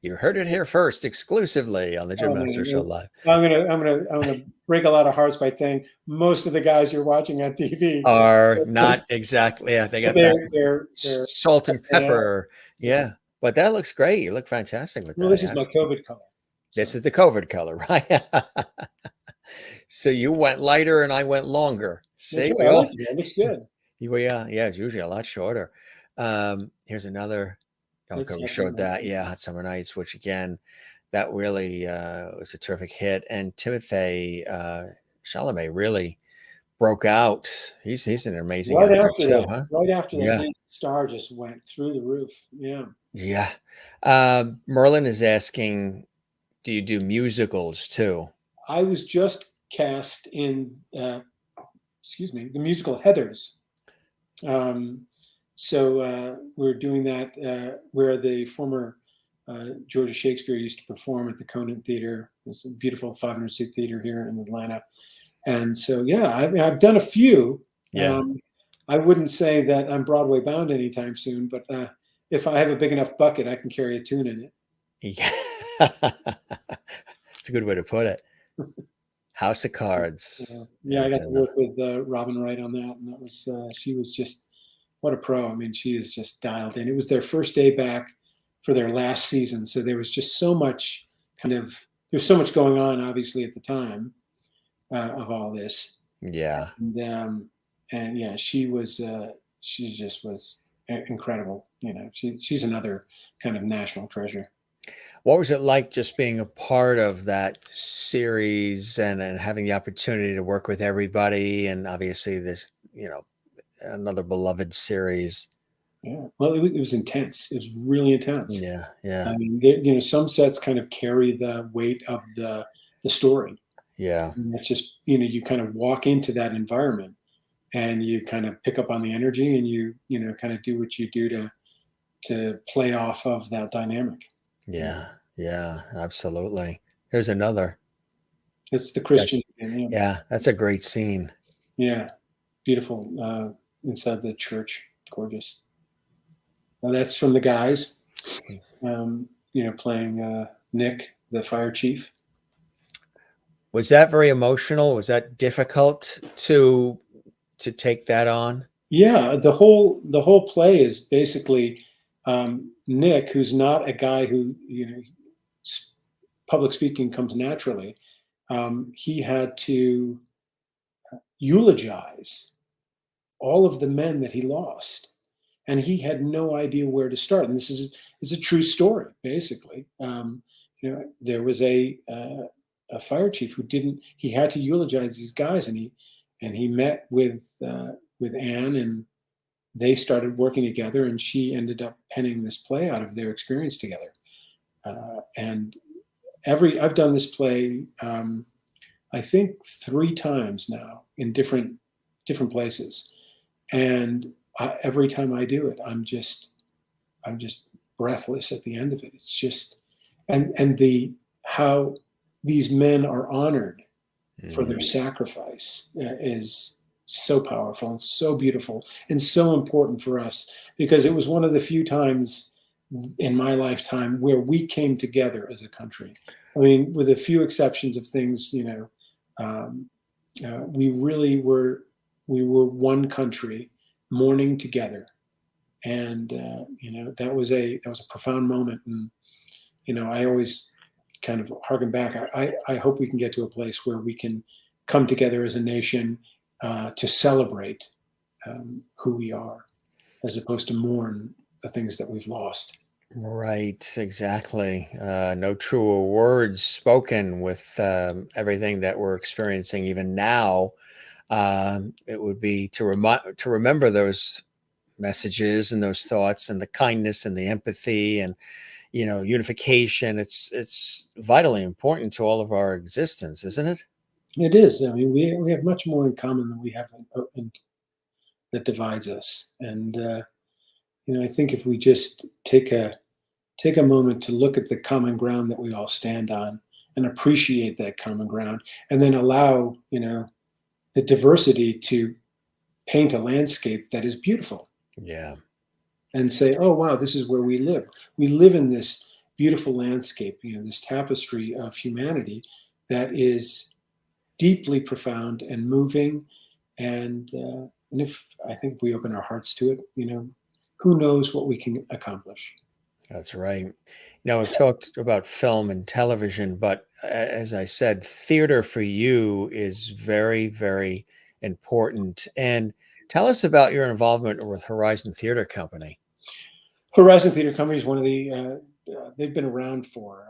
You heard it here first, exclusively on the Jim Oh Master man, Show Live. I'm gonna break a lot of hearts by saying most of the guys you're watching on TV Are not exactly. Yeah, they got that they're salt and pepper. yeah. Yeah, but that looks great. You look fantastic with Well, that. this is my Actually, COVID color. this So. is the COVID color, right? So you went lighter and I went longer. That's See, right. we I all. like it. It looks good. Yeah, it's usually a lot shorter. Here's another. Okay, It's we something showed like that. Yeah, Hot Summer Nights, which again, that really was a terrific hit. And Timothée Chalamet really broke out. He's an amazing actor too, huh? right after that, Yeah, man, Star just went through the roof. Yeah. yeah. Merlin is asking, do you do musicals too? I was just cast in, the musical Heathers. So we're doing that where the former Georgia Shakespeare used to perform at the Conant Theater. It's a beautiful 500-seat theater here in Atlanta. And so, yeah, I've done a few. Yeah. I wouldn't say that I'm Broadway bound anytime soon, but if I have a big enough bucket, I can carry a tune in it. Yeah. It's a good way to put it. House of Cards. Yeah, I It's got to work with Robin Wright on that, and that was she was just what a pro. I mean, she is just dialed in. It was their first day back for their last season, so there was just so much there's so much going on, obviously at the time of all this. Yeah. And yeah, she just was incredible. You know, she's another kind of national treasure. What was it like just being a part of that series and having the opportunity to work with everybody and obviously this, another beloved series? Yeah, well, it was intense. It was really intense. Yeah, yeah, I mean, some sets kind of carry the weight of the story. yeah, And it's just, you kind of walk into that environment and you kind of pick up on the energy and you kind of do what you do to play off of that dynamic. yeah, yeah, absolutely. Here's another. It's the Christian. Yeah, that's a great scene. Yeah, beautiful inside the church, gorgeous. Well, that's from the guys, playing Nick, the fire chief. Was that very emotional? Was that difficult to take that on? Yeah, the whole play is basically Nick, who's not a guy who public speaking comes naturally. He had to eulogize all of the men that he lost, and he had no idea where to start. And this is a true story, basically. There was a fire chief who didn't. He had to eulogize these guys, and he met with Anne, and they started working together, and she ended up penning this play out of their experience together. And I've done this play, I think 3 times now in different places, and every time I do it, I'm just breathless at the end of it. It's just, and how these men are honored for their sacrifice is so powerful and so beautiful and so important for us, because it was one of the few times in my lifetime where we came together as a country. I mean, with a few exceptions of things, um, we really we were one country mourning together, and that was a profound moment. And I always kind of harken back. I hope we can get to a place where we can come together as a nation to celebrate who we are, as opposed to mourn the things that we've lost. Right, exactly. No truer words spoken with everything that we're experiencing even now. It would be to remember those messages and those thoughts and the kindness and the empathy and unification. It's vitally important to all of our existence, isn't it? It is. I mean, we have much more in common than we have that divides us. And I think if we just take a moment to look at the common ground that we all stand on and appreciate that common ground, and then allow the diversity to paint a landscape that is beautiful, Yeah. and say, oh wow, this is where we live. We live in this beautiful landscape, this tapestry of humanity that is deeply profound and moving. And if I think we open our hearts to it, who knows what we can accomplish. That's right. We've talked about film and television, but as I said, theater for you is very, very important. And tell us about your involvement with Horizon Theater Company. Horizon Theater Company is one of they've been around for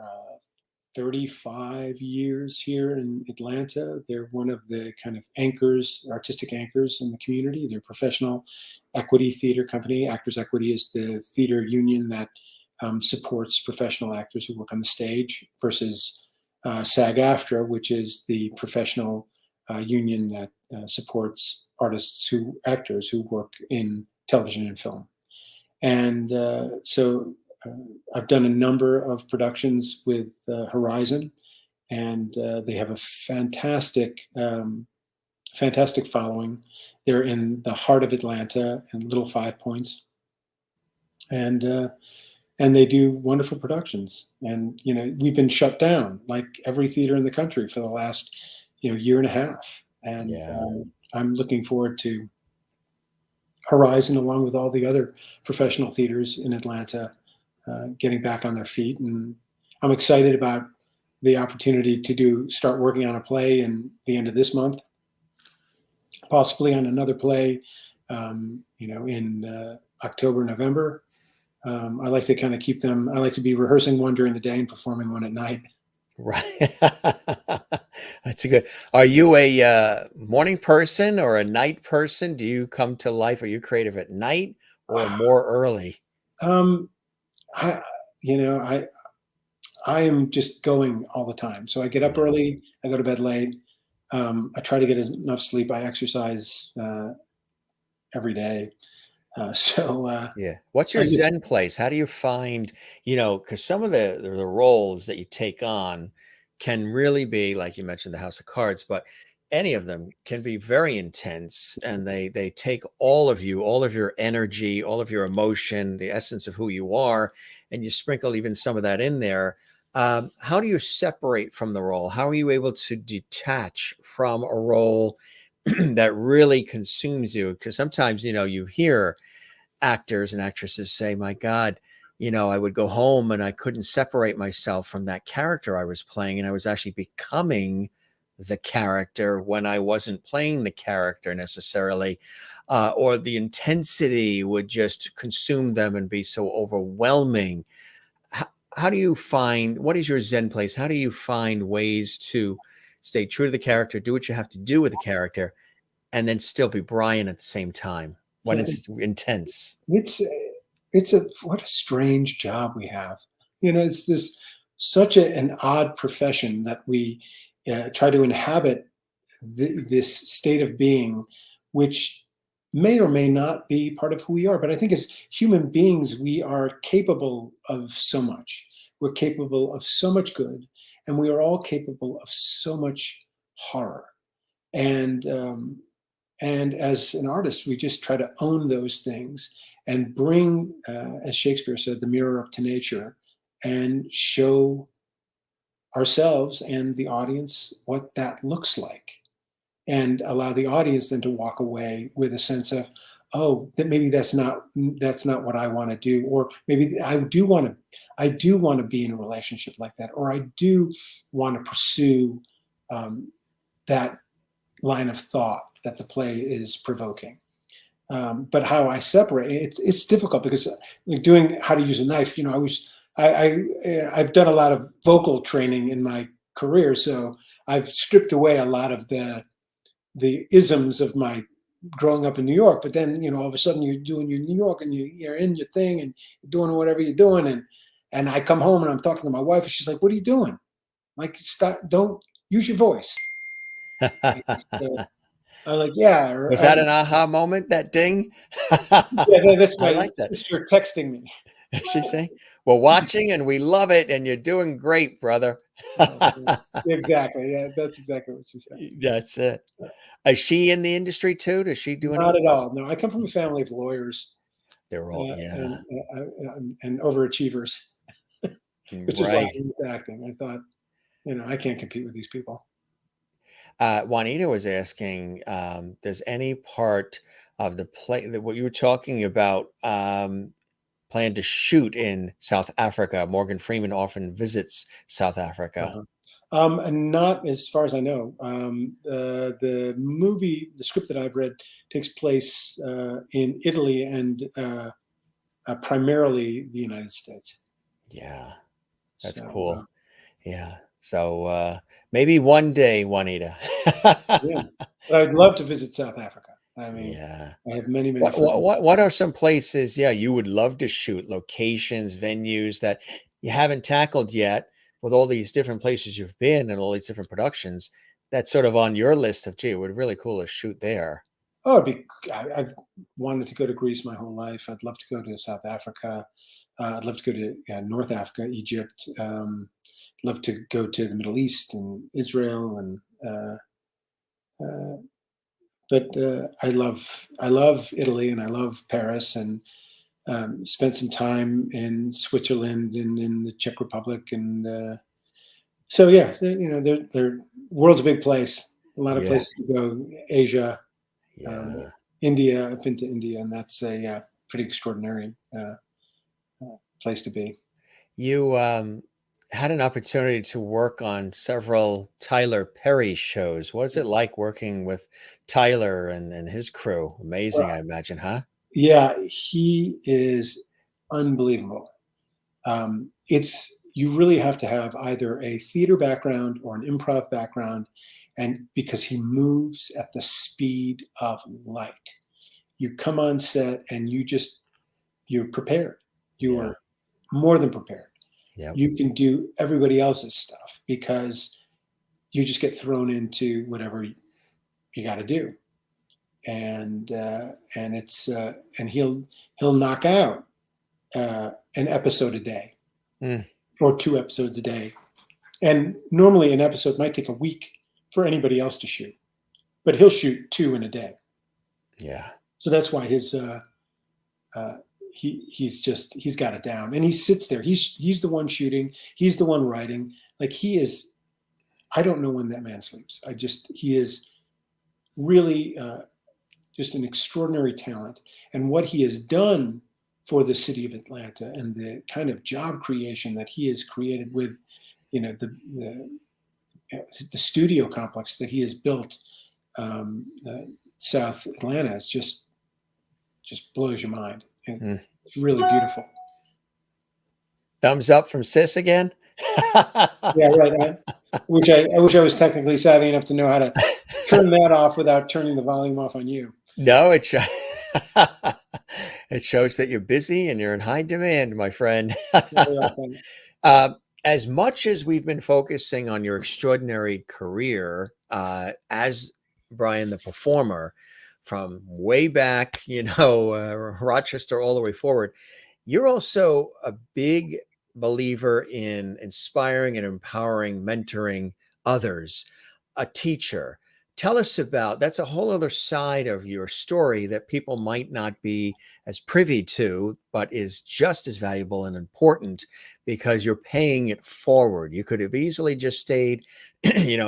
35 years here in Atlanta. They're one of the kind of anchors, artistic anchors in the community. They're a professional equity theater company. Actors Equity is the theater union that supports professional actors who work on the stage, versus SAG-AFTRA, which is the professional union that supports actors who work in television and film. And so I've done a number of productions with Horizon, and they have a fantastic following. They're in the heart of Atlanta and Little Five Points, and they do wonderful productions. And we've been shut down like every theater in the country for the last year and a half, and Yeah. I'm looking forward to Horizon, along with all the other professional theaters in Atlanta, getting back on their feet. And I'm excited about the opportunity to start working on a play in the end of this month, possibly on another play, in October, November. I like to kind of keep them. I like to be rehearsing one during the day and performing one at night. Right. That's a good. Are you a morning person or a night person? Do you come to life? Are you creative at night or more early? Um, I, I am just going all the time. So I get up Yeah. early. I go to bed late. I try to get enough sleep. I exercise every day. Yeah. What's I your just, Zen place? How do you find, because some of the roles that you take on can really be, like you mentioned, the House of Cards, but any of them can be very intense, and they take all of you, all of your energy, all of your emotion, the essence of who you are, and you sprinkle even some of that in there. How do you separate from the role? How are you able to detach from a role that really consumes you? Because sometimes, you hear actors and actresses say, my God, I would go home and I couldn't separate myself from that character I was playing. And I was actually becoming the character when I wasn't playing the character necessarily. Or the intensity would just consume them and be so overwhelming. How do you find, what is your Zen place? How do you find ways to stay true to the character, do what you have to do with the character, and then still be Brian at the same time when yeah, it's intense? it's what a strange job we have. It's this such an odd profession that we try to inhabit this state of being, which may or may not be part of who we are. But I think as human beings, we are capable of so much. We're capable of so much good, and we are all capable of so much horror. And And as an artist, we just try to own those things and bring, as Shakespeare said, the mirror up to nature, and show ourselves and the audience what that looks like, and allow the audience then to walk away with a sense of, oh, that maybe that's not what I want to do, or maybe I do want to be in a relationship like that, or I do want to pursue that line of thought that the play is provoking. But how I separate it's difficult, because like doing How to Use a Knife, I've done a lot of vocal training in my career, so I've stripped away a lot of the isms of my growing up in New York. But then, all of a sudden you're doing your New York, and you're in your thing, and you're doing whatever you're doing, and I come home and I'm talking to my wife, and she's like, "What are you doing? Like, stop! Don't use your voice." And so I'm like, "Yeah," Was that an aha moment, that ding? yeah, that's I my like that. sister texting me. She say, "We're watching and we love it, and you're doing great, brother." Exactly. Yeah, that's exactly what she said. That's it. Is she in the industry too? Does she do any? Not at all. No, I come from a family of lawyers, They're all, yeah, and overachievers, which is why I right. went into acting. I thought, I can't compete with these people. Juanita was asking, does any part of the play that what you were talking about plan to shoot in South Africa? Morgan Freeman often visits South Africa. Uh-huh. And not as far as I know. The script that I've read takes place in Italy, and primarily the United States. Yeah, that's So, cool. Yeah. So maybe one day, Juanita. yeah, but I'd love to visit South Africa. I mean, Yeah. I have many, many What what friends. what what are some places, yeah, you would love to shoot, locations, venues that you haven't tackled yet with all these different places you've been and all these different productions that's sort of on your list of, gee, it would be really cool to shoot there. Oh, I've wanted to go to Greece my whole life. I'd love to go to South Africa. I'd love to go to North Africa, Egypt. Love to go to the Middle East and Israel, and uh, but I love Italy, and I love Paris, and spent some time in Switzerland and in the Czech Republic, and so yeah, they're world's a big place. A lot of Yeah. places to go. Asia, Yeah. India. I've been to India, and that's a pretty extraordinary place to be. You had an opportunity to work on several Tyler Perry shows. What is it like working with Tyler and his crew? Amazing, I imagine, huh? Yeah, he is unbelievable. It's You really have to have either a theater background or an improv background, and because he moves at the speed of light, you come on set and you're prepared. You Yeah. are more than prepared. Yep. You can do everybody else's stuff because you just get thrown into whatever you got to do, and he'll knock out an episode a day Mm, or 2 episodes a day. And normally an episode might take a week for anybody else to shoot, but he'll shoot two in a day. yeah. So that's why uh, he's got it down, and he sits there. He's the one shooting. He's the one writing. Like he is. I don't know when that man sleeps. He is really just an extraordinary talent, and what he has done for the city of Atlanta and the kind of job creation that he has created with, the studio complex that he has built, South Atlanta, is just blows your mind. And Mm. it's really beautiful. Thumbs up from Sis again. Yeah, right. I wish I was technically savvy enough to know how to turn that off without turning the volume off on you. No, it shows that you're busy and you're in high demand, my friend. Very often. Uh, as much as we've been focusing on your extraordinary career as Brian the performer, from way back, Rochester all the way forward, you're also a big believer in inspiring and empowering, mentoring others, a teacher, Tell us about that's a whole other side of your story that people might not be as privy to, but is just as valuable and important because you're paying it forward. You could have easily just stayed,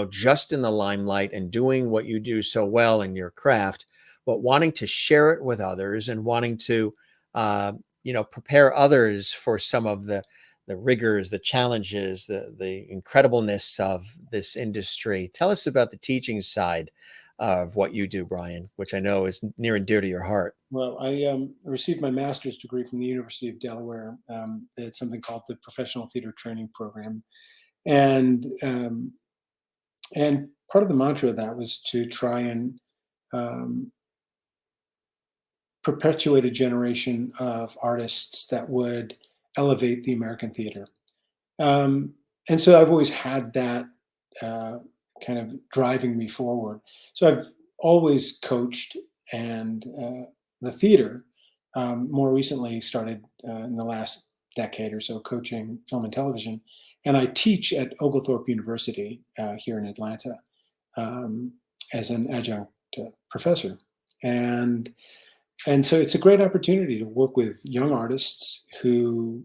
just in the limelight and doing what you do so well in your craft, but wanting to share it with others and wanting to, prepare others for some of the rigors, the challenges, the incredibleness of this industry. Tell us about the teaching side of what you do, Brian, which I know is near and dear to your heart. Well, I received my master's degree from the University of Delaware. It's something called the Professional Theater Training Program, and part of the mantra of that was to try and um, perpetuate a generation of artists that would elevate the American theater. Um, and so I've always had that uh, kind of driving me forward. So I've always coached, and the theater more recently started in the last decade or so coaching film and television. And I teach at Oglethorpe University here in Atlanta um, as an adjunct professor. And and so it's a great opportunity to work with young artists who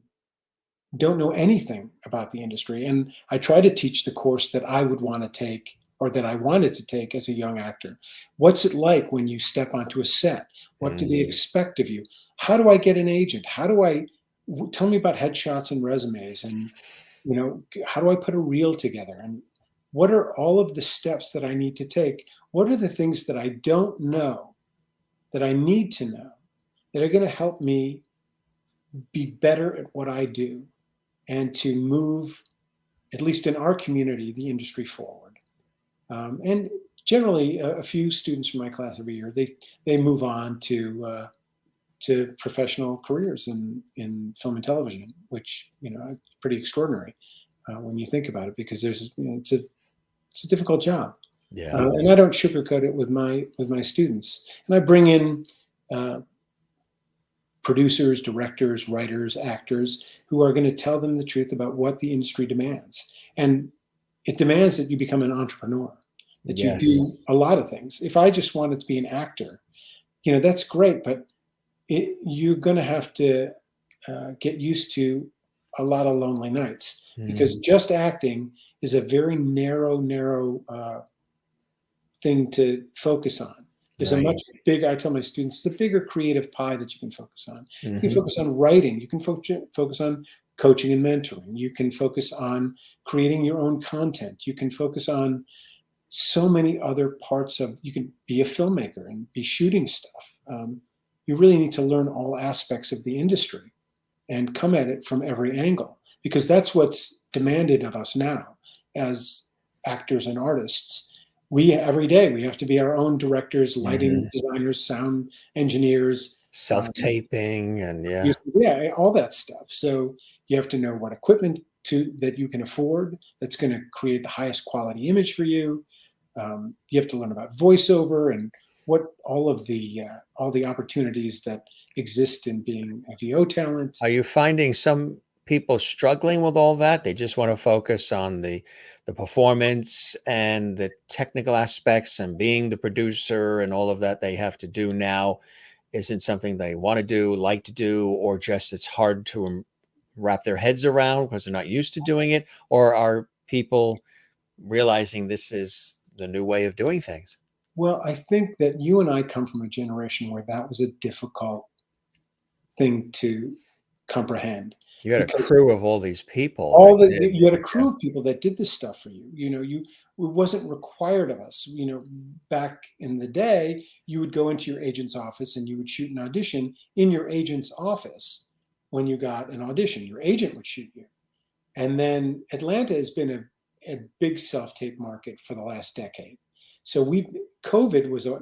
don't know anything about the industry. And I try to teach the course that I would want to take, or that I wanted to take as a young actor. What's it like when you step onto a set? What do they Mm, expect of you? How do I get an agent? Tell me about headshots and resumes, and how do I put a reel together? And what are all of the steps that I need to take? What are the things that I don't know that I need to know that are going to help me be better at what I do and to move, at least in our community, the industry forward. And generally, a few students from my class every year they move on to professional careers in film and television, which is pretty extraordinary when you think about it, because it's a difficult job, yeah. and I don't sugarcoat it with my students, and I bring in. Uh, Producers, directors, writers, actors who are going to tell them the truth about what the industry demands. And it demands that you become an entrepreneur, that you Yes. do a lot of things. If I just wanted to be an actor, that's great, but you're going to have to get used to a lot of lonely nights, because Mm, just acting is a very narrow thing to focus on. There's a right. much bigger, I tell my students, it's a bigger creative pie that you can focus on. You can Hmm. focus on writing, you can focus on coaching and mentoring, you can focus on creating your own content, you can focus on so many other parts of, you can be a filmmaker and be shooting stuff. You really need to learn all aspects of the industry and come at it from every angle, because that's what's demanded of us now as actors and artists. We every day we have to be our own directors, lighting Hmm. designers, sound engineers, Self-taping and yeah. yeah, all that stuff. So you have to know what equipment that you can afford that's going to create the highest quality image for you. You have to learn about voiceover and what all the opportunities that exist in being a VO talent. Are you finding some people struggling with all that? They just want to focus on the performance and the technical aspects and being the producer and all of that they have to do now isn't something they want to do, like to do, or just it's hard to wrap their heads around because they're not used to doing it? Or are people realizing this is the new way of doing things? Well, I think that you and I come from a generation where that was a difficult thing to comprehend, You had a because crew of all these people that all that did. you had a Yeah. crew of people that did this stuff for you. It wasn't required of us. Back in the day, you would go into your agent's office and you would shoot an audition in your agent's office. When you got an audition, your agent would shoot you. And then Atlanta has been a big self-tape market for the last decade. So COVID was a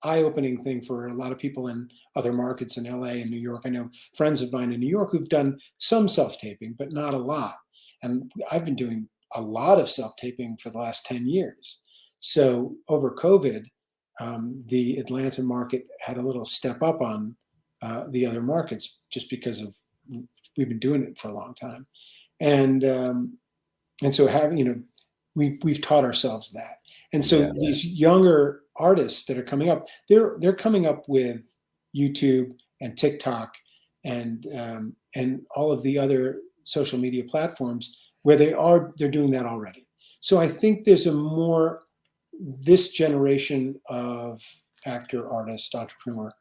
eye-opening thing for a lot of people in other markets in LA and New York. I know friends of mine in New York who've done some self-taping, but not a lot. And I've been doing a lot of self-taping for the last 10 years. So over COVID, the Atlanta market had a little step up on the other markets, just because of we've been doing it for a long time. And so having, we've taught ourselves that. And so Yeah. these younger artists that are coming up, they're coming up with YouTube and TikTok and all of the other social media platforms where they're doing that already. So I think there's this generation of actor, artist, entrepreneur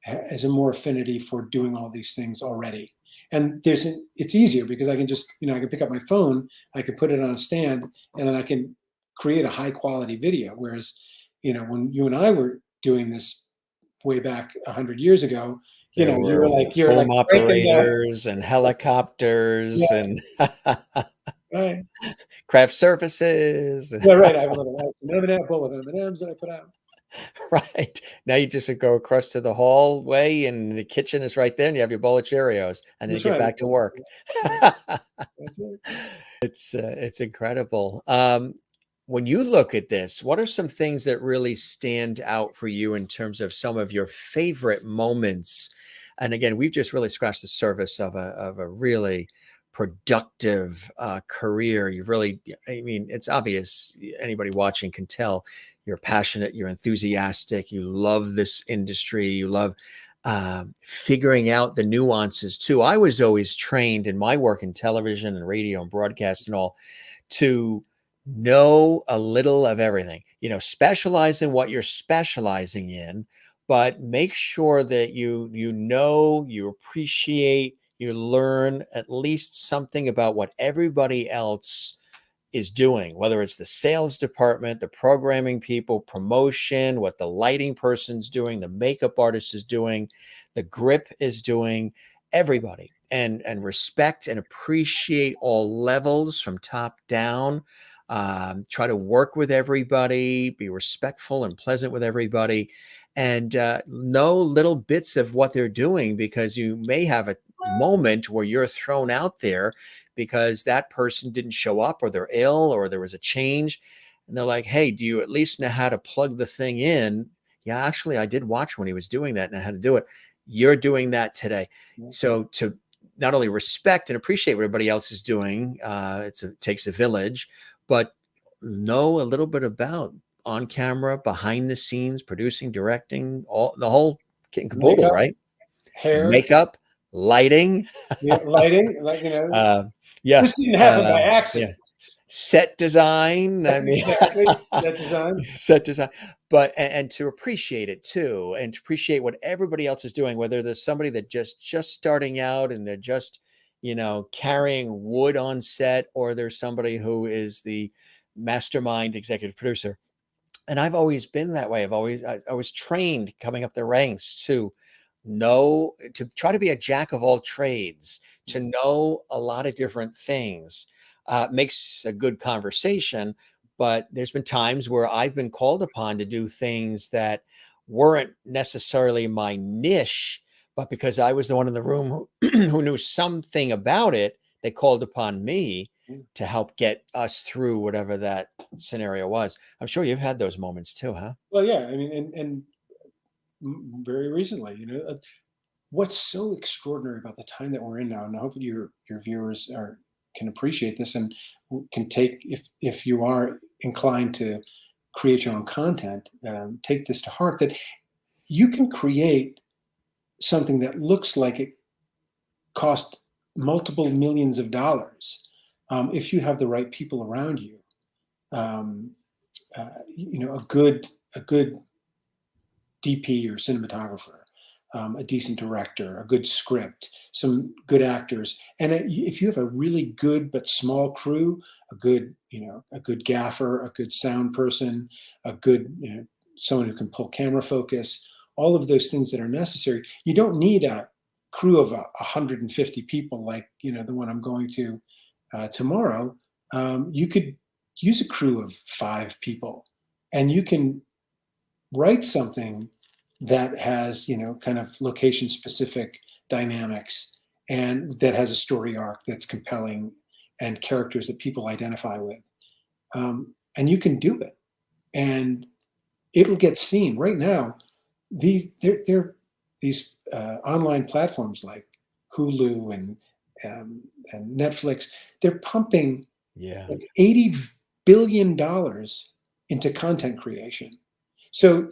has a more affinity for doing all these things already. And it's easier because I can just, I can pick up my phone, I can put it on a stand, and then I can create a high quality video. Whereas, when you and I were doing this way back 100 years ago, There you're were like home breaking the, operators and helicopters yeah, and right, craft services. yeah, right. I have a little M&M bowl of M&Ms that I put out. Right. Now you just go across to the hallway and the kitchen is right there and you have your bowl of Cheerios and then you That's get right. back to work. Yeah, that's it. It's incredible. When you look at this, what are some things that really stand out for you in terms of some of your favorite moments? And again, we've just really scratched the surface of a really productive career. You've really, I mean, it's obvious. Anybody watching can tell you're passionate, you're enthusiastic, you love this industry, you love figuring out the nuances too. I was always trained in my work in television and radio and broadcast and all to know a little of everything, specialize in what you're specializing in, but make sure that you appreciate, you learn at least something about what everybody else is doing, whether it's the sales department, the programming people, promotion, what the lighting person's doing, the makeup artist is doing, the grip is doing, everybody. And respect and appreciate all levels from top down. Try to work with everybody, be respectful and pleasant with everybody, and know little bits of what they're doing, because you may have a moment where you're thrown out there because that person didn't show up or they're ill or there was a change. And they're like, hey, do you at least know how to plug the thing in? Yeah, actually, I did watch when he was doing that and how to do it. You're doing that today. So to not only respect and appreciate what everybody else is doing, it takes a village, but know a little bit about on camera, behind the scenes, producing, directing, the whole kit and caboodle, Makeup, right? hair, Makeup, lighting, yeah, lighting, uh, yeah, this didn't happen by yeah, accident. set design. I mean, Exactly. Set design. set design, but and to appreciate it too, and to appreciate what everybody else is doing. Whether there's somebody that just starting out and they're just carrying wood on set, or there's somebody who is the mastermind executive producer. And I've always been that way. I was trained coming up the ranks to try to be a jack of all trades, to know a lot of different things. Makes a good conversation, but there's been times where I've been called upon to do things that weren't necessarily my niche, but because I was the one in the room who knew something about it, they called upon me to help get us through whatever that scenario was. I'm sure you've had those moments too, huh? Well, yeah. I mean, and very recently, what's so extraordinary about the time that we're in now, and I hope your viewers can appreciate this and can take, if you are inclined to create your own content, take this to heart, that you can create something that looks like it cost multiple millions of dollars if you have the right people around you. A good DP or cinematographer, a decent director, a good script, some good actors, and if you have a really good but small crew, a good gaffer, a good sound person, a good someone who can pull camera focus, all of those things that are necessary. You don't need a crew of 150 people like the one I'm going to tomorrow. You could use a crew of 5 people, and you can write something that has kind of location specific dynamics and that has a story arc that's compelling and characters that people identify with, and you can do it and it'll get seen. Right now these online platforms like Hulu and Netflix, they're pumping Yeah. like $80 billion into content creation. So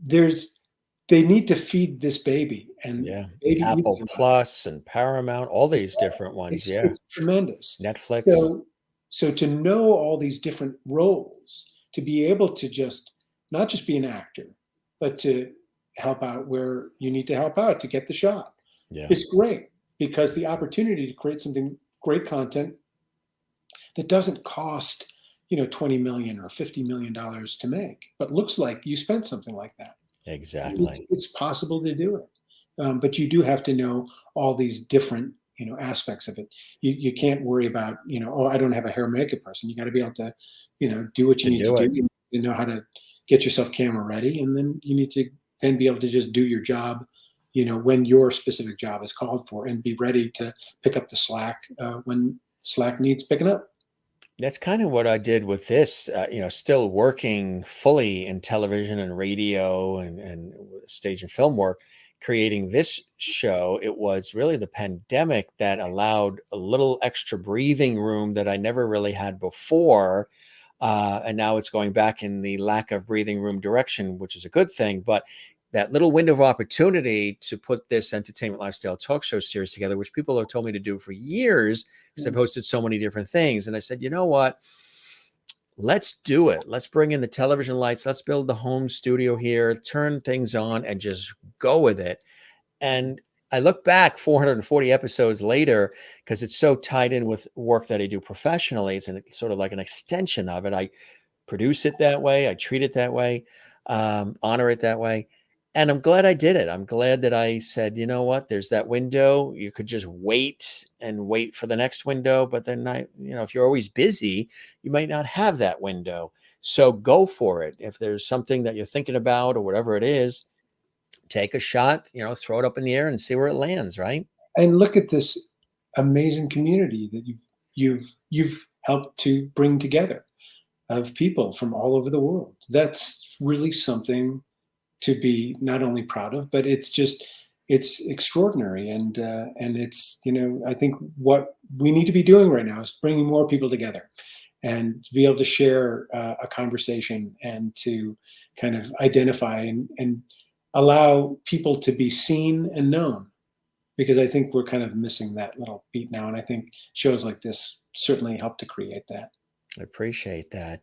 they need to feed this baby, and Yeah. baby eats Apple a lot. Plus and Paramount, all these different ones. Yeah. It's tremendous. Netflix. So to know all these different roles, to be able to just not just be an actor, but to help out where you need to help out to get the shot. Yeah. It's great because the opportunity to create something great content that doesn't cost, 20 million or $50 million to make, but looks like you spent something like that. Exactly. It's possible to do it, but you do have to know all these different aspects of it. You can't worry about oh, I don't have a hair and makeup person. You got to be able to do what you To need to do do. it. You know how to get yourself camera ready, and then you need to then be able to just do your job when your specific job is called for, and be ready to pick up the slack when slack needs picking up. That's kind of what I did with this, still working fully in television and radio and stage and film work, creating this show. It was really the pandemic that allowed a little extra breathing room that I never really had before. And now it's going back in the lack of breathing room direction, which is a good thing. But that little window of opportunity to put this entertainment lifestyle talk show series together, which people have told me to do for years, because I've hosted so many different things. And I said, you know what? Let's do it. Let's bring in the television lights. Let's build the home studio here, turn things on, and just go with it. And I look back 440 episodes later, because it's so tied in with work that I do professionally. It's sort of like an extension of it. I produce it that way. I treat it that way, honor it that way. And I'm glad I did it. I'm glad that I said, you know what, there's that window. You could just wait and wait for the next window. But then if you're always busy, you might not have that window. So go for it. If there's something that you're thinking about or whatever it is, take a shot, throw it up in the air and see where it lands, right? And look at this amazing community that you've helped to bring together, of people from all over the world. That's really something to be not only proud of, but it's extraordinary. And it's, I think what we need to be doing right now is bringing more people together, and to be able to share a conversation, and to kind of identify and allow people to be seen and known, because I think we're kind of missing that little beat now. And I think shows like this certainly help to create that. I appreciate that.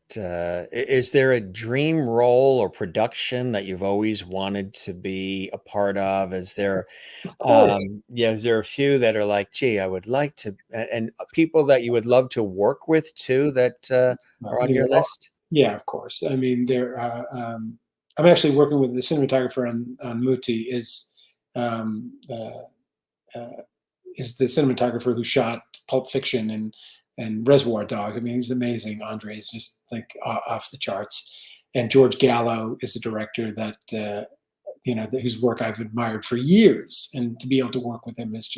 Is there a dream role or production that you've always wanted to be a part of? Is there, Of course. is there a few that are like, gee, I would like to, and people that you would love to work with too, that I are on mean, your list? yeah, of course. I mean, I'm actually working with the cinematographer on Muti. Um, uh, is the cinematographer who shot Pulp Fiction and Reservoir Dog. I mean, he's amazing. Andre is just like off the charts. And George Gallo is a director that whose work I've admired for years, and to be able to work with him is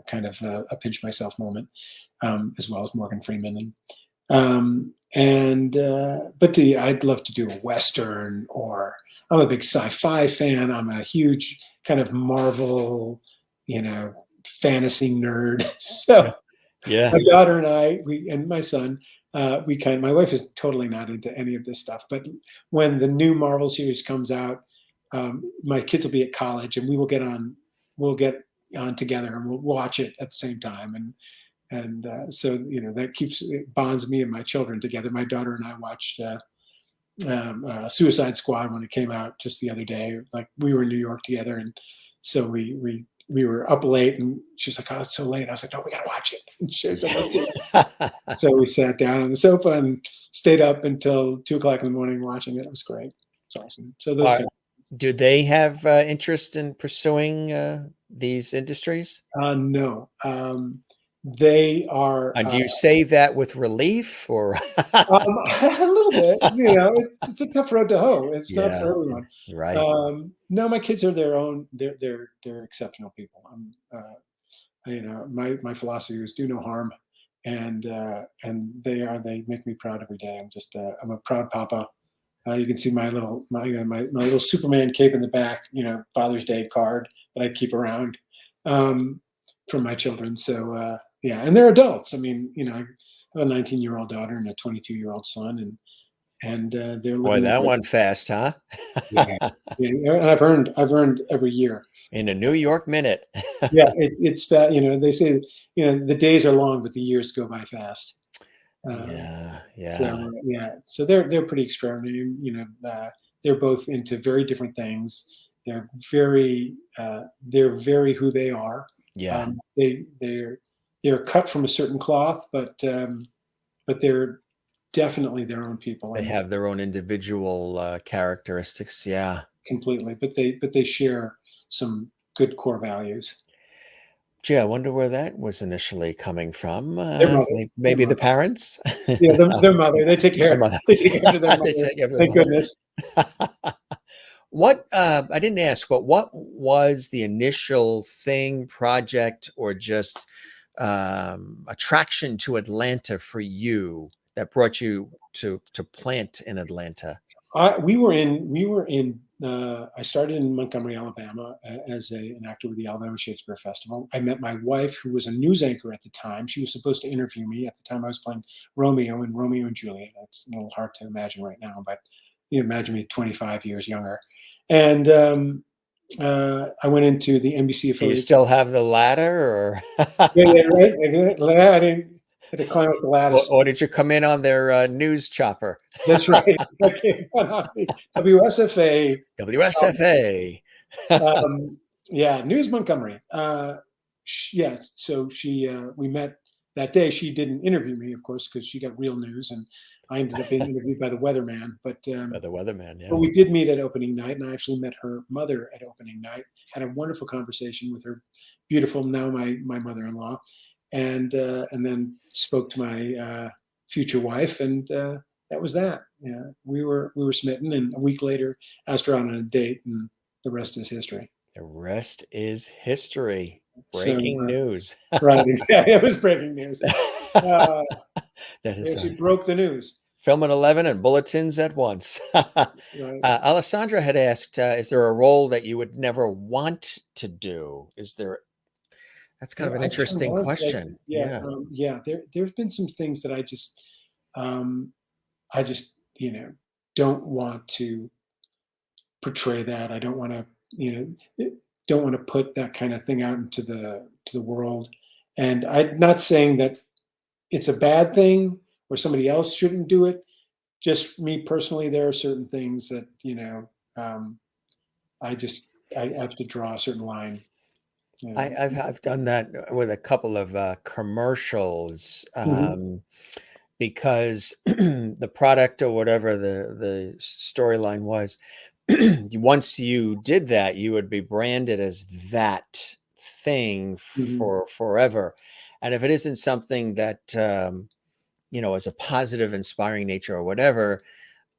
kind of a pinch myself moment, as well as Morgan Freeman. But I'd love to do a Western, or I'm a big sci-fi fan. I'm a huge kind of Marvel, fantasy nerd. So Yeah. my daughter and and my son, my wife is totally not into any of this stuff. But when the new Marvel series comes out, my kids will be at college, and we'll get on together, and we'll watch it at the same time. So that it bonds me and my children together. My daughter and I watched Suicide Squad when it came out just the other day. Like, we were in New York together, and so we were up late, and she's like, "Oh, it's so late." I was like, "No, we gotta watch it." And she was like, "Okay." So we sat down on the sofa and stayed up until 2 o'clock in the morning watching it. It was great. It's awesome. So those Are, kind do they have interest in pursuing these industries? no, they are. And do you say that with relief or? A little bit, it's a tough road to hoe. It's not Yeah, for everyone. right. No, my kids are their own. They're exceptional people. My philosophy is do no harm, and they make me proud every day. I'm a proud papa. You can see my little Superman cape in the back. Father's Day card that I keep around, from my children. So yeah, and they're adults. I mean, I have a 19-year-old daughter and a 22-year-old son, and they're Boy, living that in. went fast, huh? Yeah, yeah. And I've earned every year. In a New York minute. Yeah, it's that, they say, the days are long, but the years go by fast. Um, Yeah, yeah. so yeah, so they're pretty extraordinary. They're both into very different things. They're very who they are. Yeah. They're cut from a certain cloth, but they're definitely their own people, They and have their own individual characteristics. Yeah. completely. But they share some good core values. Gee, I wonder where that was initially coming from. Their mother, their Maybe the mother. parents. Yeah, Oh, their mother. They take the care. mother. They take after their They mother. take every Thank mother. goodness. What I didn't ask, but what was the initial thing, project, or just attraction to Atlanta for you that brought you to plant in Atlanta? We were in. I started in Montgomery, Alabama, as an actor with the Alabama Shakespeare Festival. I met my wife, who was a news anchor at the time. She was supposed to interview me at the time. I was playing Romeo in Romeo and Juliet. It's a little hard to imagine right now, but you imagine me 25 years younger. And I went into the NBC Do you affiliate. still have the ladder, Yeah, yeah, right. I didn't had to climb up the lattice. or did you come in on their news chopper? That's right. Okay, WSFA. WSFA. Um, yeah, News Montgomery. Yeah, so we met that day. She didn't interview me, of course, because she got real news, and I ended up being interviewed by the weatherman. By the weatherman, But yeah. we did meet at opening night, and I actually met her mother at opening night. Had a wonderful conversation with her, beautiful, now my mother-in-law, and then spoke to my future wife, and that was that. Yeah, we were smitten, and a week later asked her out on a date, and the rest is history. The rest is history. So, Breaking news. right, exactly. It was breaking news. Uh, That is yeah, she awesome. broke the news. Film at 11 and bulletins at once. Right. Alessandra had asked, is there a role that you would never want to do? That's kind of an I kind of interesting want, like, question. yeah, Yeah. yeah. There've been some things that um, I just, don't want to portray that. I don't want to, don't want to put that kind of thing out into the world. And I'm not saying that it's a bad thing or somebody else shouldn't do it. Just for me personally, there are certain things that, um, I just I have to draw a certain line. You know. I've done that with a couple of commercials Mhm, because the product or whatever the storyline was, once you did that, you would be branded as that thing mhm. for forever. And if it isn't something that is a positive, inspiring nature or whatever,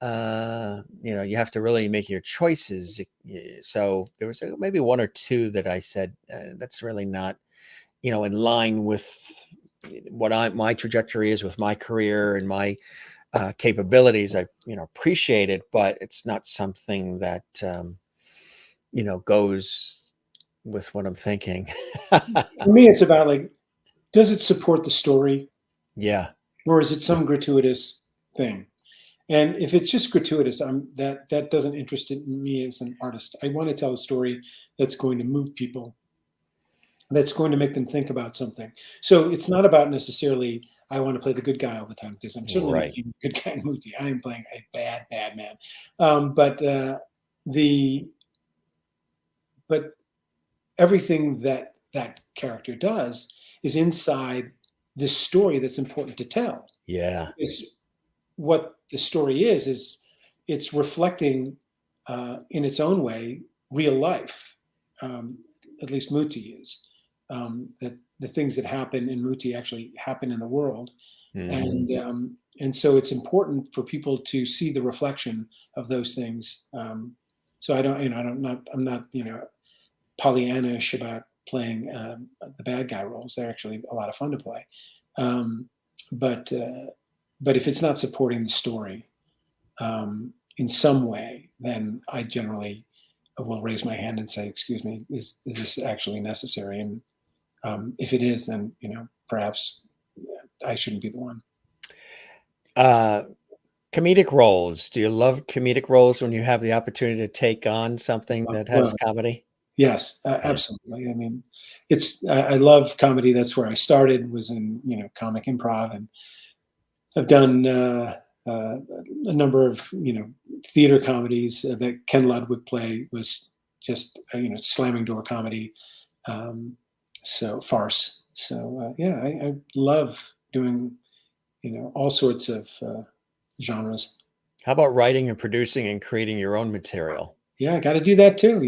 you have to really make your choices. So there was maybe one or two that I said that's really not, in line with what my trajectory is with my career and my capabilities. I, appreciate it, but it's not something that, goes with what I'm thinking. For me, it's about, like, does it support the story, Yeah. or is it some gratuitous thing? And if it's just gratuitous, that doesn't interest me as an artist. I want to tell a story that's going to move people, that's going to make them think about something. So it's not about necessarily I want to play the good guy all the time, because I'm certainly not Right. playing the good guy in movie. I am playing a bad man. But the but everything that that character does is inside this story that's important to tell. Yeah. It's what the story is it's reflecting in its own way real life. Um, at least Muti is. That the things that happen in Muti actually happen in the world, Hmm. and so it's important for people to see the reflection of those things. So I don't, I'm not, Pollyannish about playing the bad guy roles. They're actually a lot of fun to play. Um, but but if it's not supporting the story in some way, then I generally will raise my hand and say, "Excuse me, is this actually necessary?" And if it is, then perhaps I shouldn't be the one. Uh, Comedic roles. Do you love comedic roles when you have the opportunity to take on something that has Well, comedy? yes, Yeah. absolutely. I mean, I love comedy. That's where I started, was in, comic improv, and I've done a number of, theater comedies that Ken Ludwig play was just, slamming door comedy. So farce. So yeah, I love doing, all sorts of genres. How about writing and producing and creating your own material? Yeah, I got to do that too.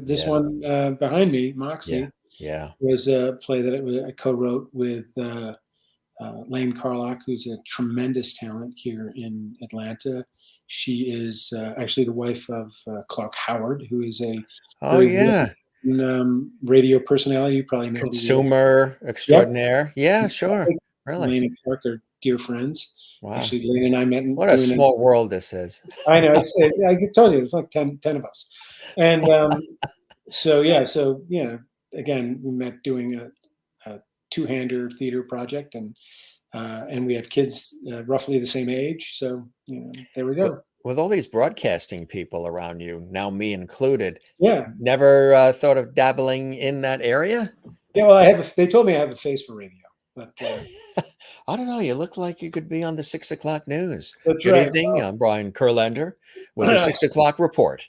This Yeah. one behind me, Yeah. Moxie, Yeah. was a play that I co-wrote with Lane Carlock, who's a tremendous talent here in Atlanta. She is actually the wife of Clark Howard, who is a Oh, very well yeah. radio personality. You probably know who he is. Consumer Yep. extraordinaire. Yeah, sure. Really. Lane and Clark are dear friends. Wow. Actually, Lane and I met What a doing it. small world this is. I know. I told you, it's like 10 of us. And so, yeah. So, again, we met doing a two-hander theater project, and we have kids roughly the same age. So, there we With go. with all these broadcasting people around you, now me included, Yeah. never, thought of dabbling in that area? Yeah. Well, they told me I have a face for radio, but I don't know, you look like you could be on the 6 o'clock news. that's Good right. evening, I'm Brian Kurlander with the Well, 6 o'clock report.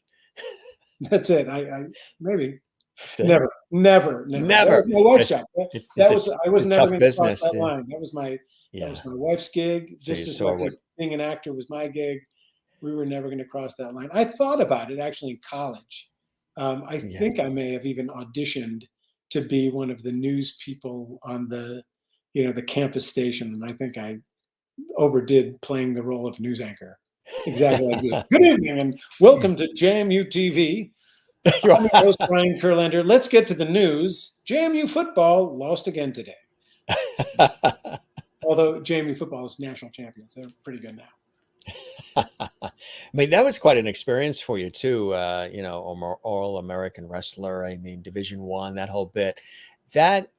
that's it. I maybe. See? Never, never, never. That was Never. my wife's It's job. That, it's that a was I it's was a never tough going to cross business, that yeah. line. That Yeah. was my wife's gig, So you just as saw much what as being an actor was my gig. We were never going to cross that line. I thought about it actually in college. I yeah. think I may have even auditioned to be one of the news people on the campus station, and I think I overdid playing the role of news anchor. Exactly like this. Good evening and welcome to JMU TV. I'm your host, Brian Kerlander. Let's get to the news. JMU football lost again today. Although JMU football is national champions. They're pretty good now. I mean, that was quite an experience for you too. All American wrestler. I mean, Division One, that whole bit. That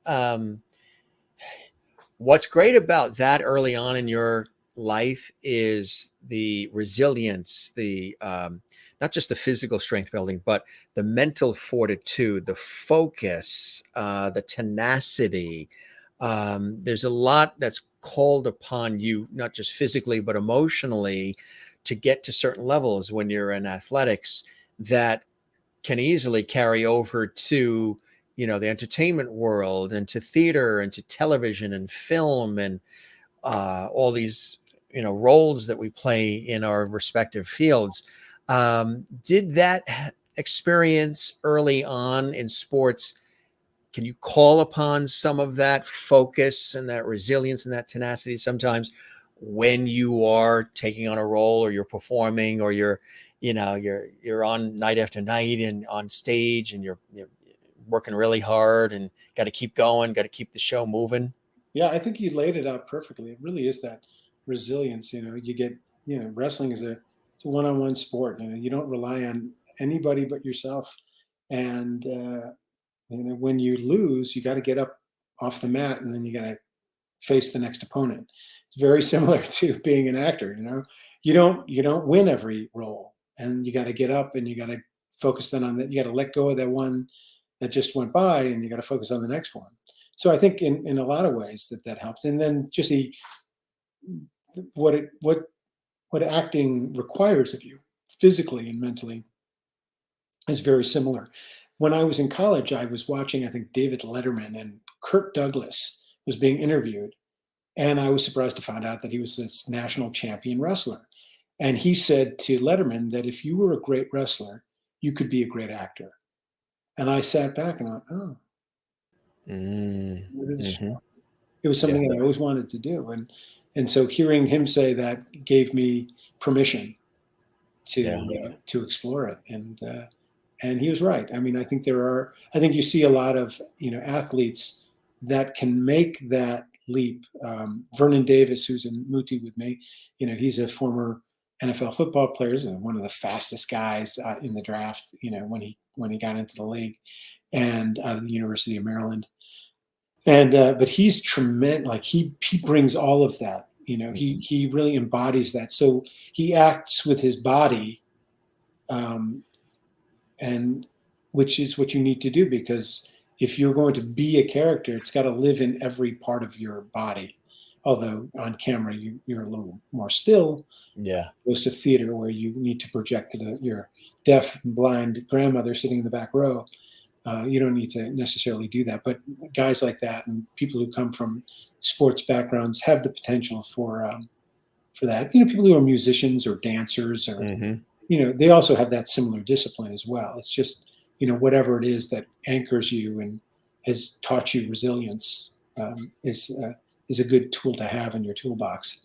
what's great about that early on in your life is the resilience, the not just the physical strength building, but the mental fortitude, the focus, the tenacity. There's a lot that's called upon you, not just physically, but emotionally, to get to certain levels when you're in athletics that can easily carry over to the entertainment world and to theater and to television and film and all these roles that we play in our respective fields. Did that experience early on in sports, can you call upon some of that focus and that resilience and that tenacity sometimes when you are taking on a role or you're performing or you're on night after night and on stage and you're working really hard and got to keep going, got to keep the show moving? Yeah, I think you laid it out perfectly. It really is that resilience. You get, wrestling is it's a one-on-one sport. You don't rely on anybody but yourself. And when you lose, you got to get up off the mat, and then you got to face the next opponent. It's very similar to being an actor. You don't win every role, and you got to get up and you got to focus then on that. You got to let go of that one that just went by, and you got to focus on the next one. So I think in a lot of ways that helps. And then just what it what acting requires of you physically and mentally is very similar. When I was in college, I was watching, I think, David Letterman, and Kirk Douglas was being interviewed. And I was surprised to find out that he was this national champion wrestler. And he said to Letterman that if you were a great wrestler, you could be a great actor. And I sat back and I went, oh, Mm-hmm. it was Yeah. something that I always wanted to do. And so hearing him say that gave me permission Yeah. to explore it. And he was right. I mean, I think you see a lot of, athletes that can make that leap. Vernon Davis, who's in Muti with me, he's a former NFL football player, and one of the fastest guys in the draft, when he got into the league, and out of the University of Maryland. And but he's tremendous. Like he brings all of that He really embodies that. So he acts with his body, um, and which is what you need to do, because if you're going to be a character, it's got to live in every part of your body. Although on camera you're a little more still, Yeah. opposed to theater where you need to project your deaf and blind grandmother sitting in the back row. You don't need to necessarily do that, but guys like that and people who come from sports backgrounds have the potential for that. People who are musicians or dancers, or Hmm. they also have that similar discipline as well. It's just whatever it is that anchors you and has taught you resilience, is a good tool to have in your toolbox.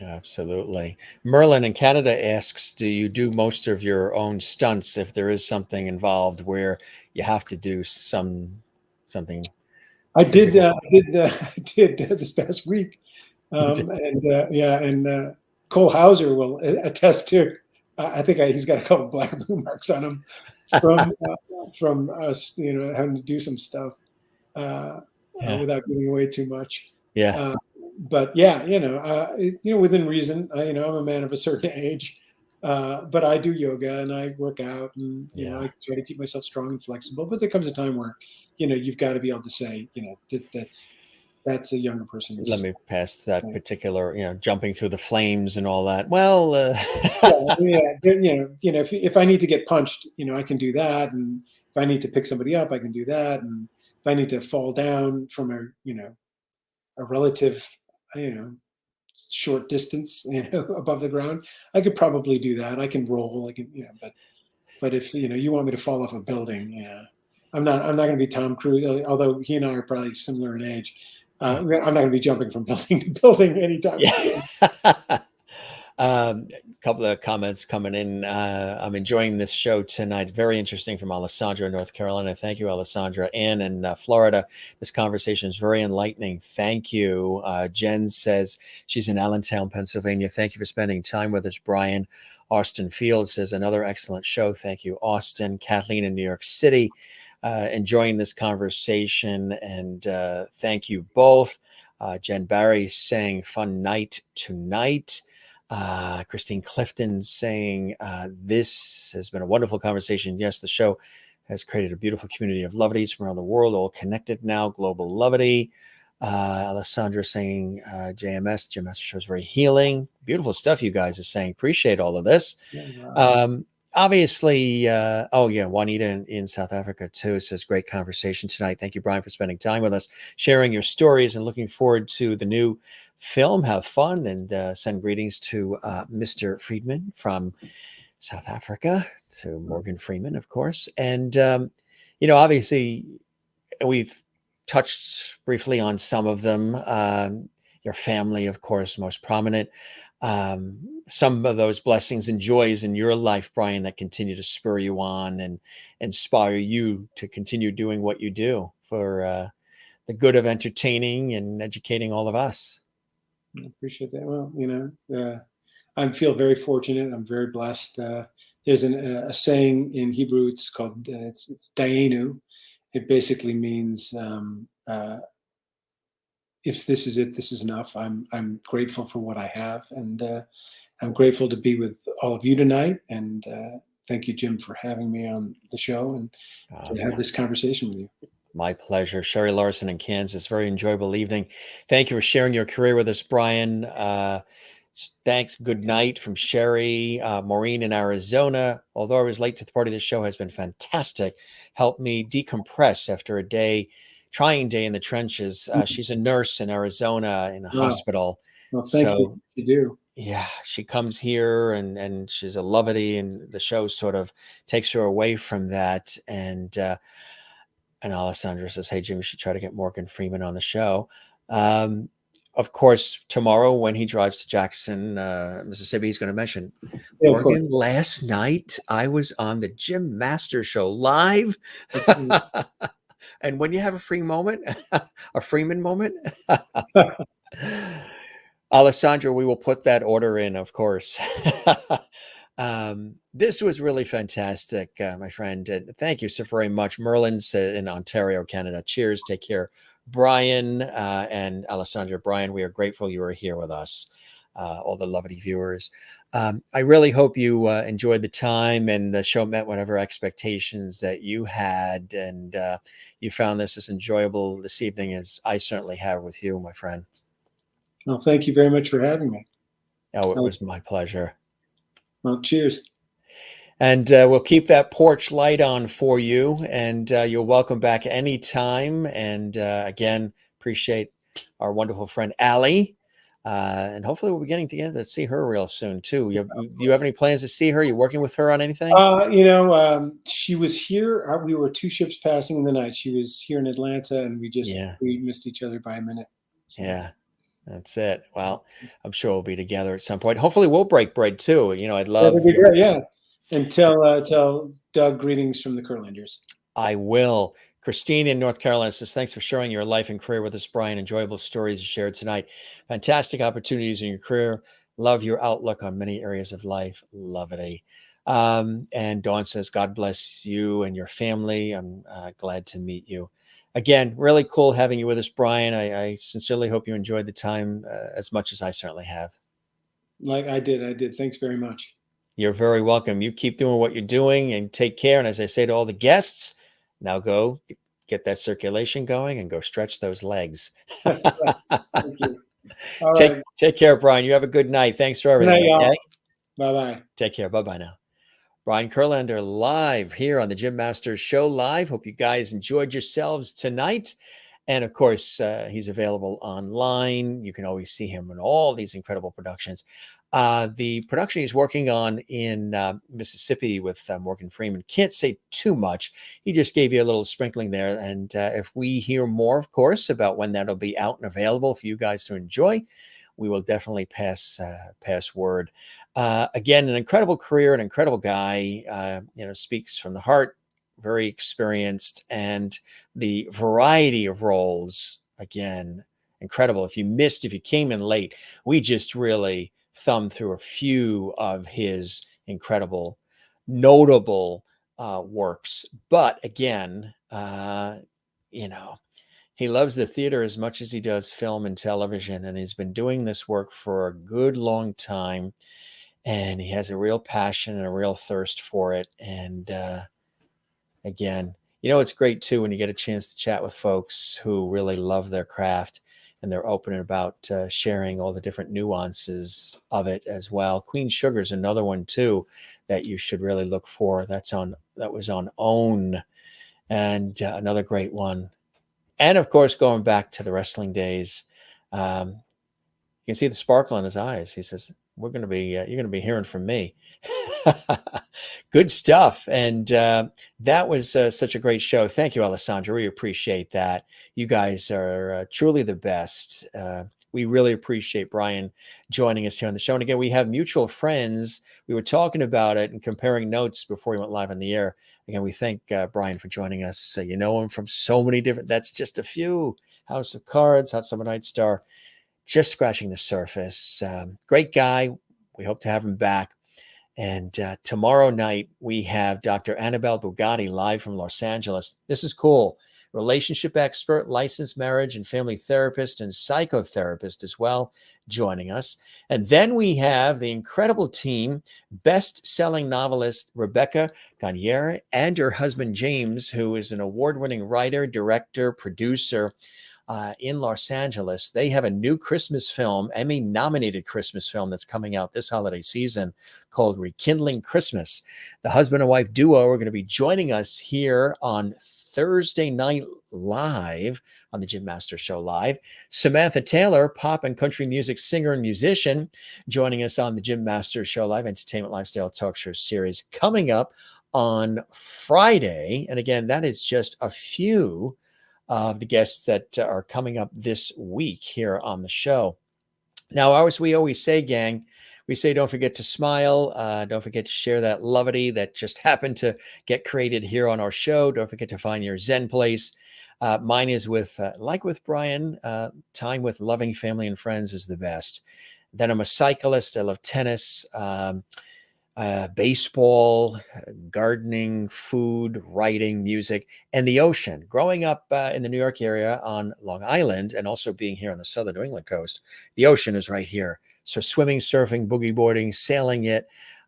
Absolutely. Merlin in Canada asks, do you do most of your own stunts if there is something involved where you have to do something I did. physical? I did this past week, You did. and yeah, and Cole Hauser will attest to. I think he's got a couple black blue marks on him from us, having to do some stuff uh, Yeah. without giving away too much. Yeah. Uh, but yeah, within reason. I'm a man of a certain age, but I do yoga and I work out, and Yeah. I try to keep myself strong and flexible. But there comes a time where you've got to be able to say, that's a younger Let person's me pass that thing. particular, jumping through the flames and all that. Well, Yeah, if I need to get punched, I can do that, and if I need to pick somebody up, I can do that, and if I need to fall down from a relative, you know, short distance, above the ground, I could probably do that. I can roll, I can, but if you want me to fall off a building, yeah, I'm not going to be Tom Cruise, although he and I are probably similar in age. I'm not going to be jumping from building to building anytime yeah. soon. A couple of comments coming in. I'm enjoying this show tonight. Very interesting from Alessandra in North Carolina. Thank you, Alessandra. Ann in Florida. This conversation is very enlightening. Thank you. Jen says she's in Allentown, Pennsylvania. Thank you for spending time with us, Brian. Austin Field says another excellent show. Thank you, Austin. Kathleen in New York City. Enjoying this conversation, and thank you both. Jen Barry saying fun night tonight. Christine Clifton saying, this has been a wonderful conversation. Yes, the show has created a beautiful community of lovedies from around the world, all connected now, global lovedy. Alessandra saying, JMS, Jim Master Show is very healing. Beautiful stuff you guys are saying. Appreciate all of this. Yeah, Obviously, oh yeah, Juanita in South Africa too says great conversation tonight. Thank you, Brian, for spending time with us, sharing your stories, and looking forward to the new film. Have fun, and send greetings to Mr. Freeman from South Africa, to Morgan Freeman, of course. And obviously, we've touched briefly on some of them. Your family, of course, most prominent. Some of those blessings and joys in your life, Brian, that continue to spur you on and inspire you to continue doing what you do for the good of entertaining and educating all of us. I appreciate that. Well, I feel very fortunate. I'm very blessed. There's a saying in Hebrew. It's called it's Dayenu. It basically means if this is it, this is enough. I'm grateful for what I have, and I'm grateful to be with all of you tonight. And thank you, Jim, for having me on the show and to have this conversation with you. My pleasure. Sherry Larson in Kansas. Very enjoyable evening. Thank you for sharing your career with us, Brian. Thanks. Good night from Sherry. Maureen in Arizona. Although I was late to the party, this show has been fantastic. Helped me decompress after a trying day in the trenches. She's a nurse in Arizona in a Wow. hospital. Well, thank you. So You do. yeah, she comes here and she's a lovety, and the show sort of takes her away from that. And Alessandra says, hey, Jim, you should try to get Morgan Freeman on the show. Of course, tomorrow when he drives to Jackson, Mississippi, he's going to mention, Yeah, of course. Morgan, last night I was on the Jim Master Show live. And when you have a free moment, a Freeman moment, Alessandra, we will put that order in, of course. This was really fantastic, my friend. And thank you so very much. Merlin's in Ontario, Canada. Cheers. Take care, Brian and Alessandra. Brian, we are grateful you are here with us, all the lovely viewers. I really hope you enjoyed the time and the show met whatever expectations that you had, and you found this as enjoyable this evening as I certainly have with you, my friend. Well, thank you very much for having me. Oh, it was my pleasure. Well, cheers. And we'll keep that porch light on for you, and you're welcome back anytime. And again, appreciate our wonderful friend Allie. And hopefully we'll be getting together to see her real soon too. Do you have any plans to see her? You working with her on anything? She was here. We were 2 ships passing in the night. She was here in Atlanta, and we missed each other by a minute. So. Yeah, that's it. Well, I'm sure we'll be together at some point. Hopefully we'll break bread too. I'd love. That'd be great, yeah. And tell Doug greetings from the Kurlanders. I will. Christine in North Carolina says, thanks for sharing your life and career with us, Brian. Enjoyable stories you shared tonight. Fantastic opportunities in your career. Love your outlook on many areas of life. Love it. And Dawn says, God bless you and your family. I'm glad to meet you. Again, really cool having you with us, Brian. I sincerely hope you enjoyed the time as much as I certainly have. Like I did. Thanks very much. You're very welcome. You keep doing what you're doing and take care. And as I say to all the guests, now go get that circulation going and go stretch those legs. Thank you. All right. Take care, Brian. You have a good night. Thanks for everything. Good night, okay? Bye-bye. Take care. Bye-bye now. Brian Kerlander live here on the Jim Masters Show Live. Hope you guys enjoyed yourselves tonight. And of course, he's available online. You can always see him in all these incredible productions. The production he's working on in Mississippi with Morgan Freeman, can't say too much. He just gave you a little sprinkling there. And if we hear more, of course, about when that'll be out and available for you guys to enjoy, we will definitely pass word. Again, an incredible career, an incredible guy, speaks from the heart, very experienced, and the variety of roles, again, incredible. If you came in late, we just really thumbed through a few of his incredible, notable works. But again, he loves the theater as much as he does film and television, and he's been doing this work for a good long time. And he has a real passion and a real thirst for it. And again, it's great too when you get a chance to chat with folks who really love their craft and they're open about sharing all the different nuances of it as well. Queen Sugar's another one too that you should really look for. That was on OWN, and another great one. And of course, going back to the wrestling days, you can see the sparkle in his eyes. He says, you're going to be hearing from me. Good stuff. And that was such a great show. Thank you, Alessandra. We appreciate that. You guys are truly the best. We really appreciate Brian joining us here on the show. And again, we have mutual friends. We were talking about it and comparing notes before we went live on the air. Again, we thank Brian for joining us. You know him from so many different, that's just a few. House of Cards, Hot Summer Night Star, just scratching the surface. Great guy. We hope to have him back. And tomorrow night, we have Dr. Annabelle Bugatti live from Los Angeles. This is cool. Relationship expert, licensed marriage and family therapist, and psychotherapist as well, joining us. And then we have the incredible team, best-selling novelist Rebecca Gagnere and her husband James, who is an award-winning writer, director, producer in Los Angeles. They have a new Christmas film, Emmy-nominated Christmas film that's coming out this holiday season called Rekindling Christmas. The husband and wife duo are going to be joining us here on Thursday night live on the Jim Masters Show Live. Samantha Taylor, pop and country music singer and musician, joining us on the Jim Masters Show Live Entertainment Lifestyle Talk Show series coming up on Friday. And again, that is just a few of the guests that are coming up this week here on the show. Now, as we always say, gang, we say don't forget to smile. Don't forget to share that levity that just happened to get created here on our show. Don't forget to find your Zen place. Mine is with, like with Brian, time with loving family and friends is the best. Then I'm a cyclist. I love tennis. baseball, gardening, food, writing, music, and the ocean. Growing up in the New York area on Long Island and also being here on the southern New England coast, the ocean is right here. So swimming, surfing, boogie boarding, sailing it,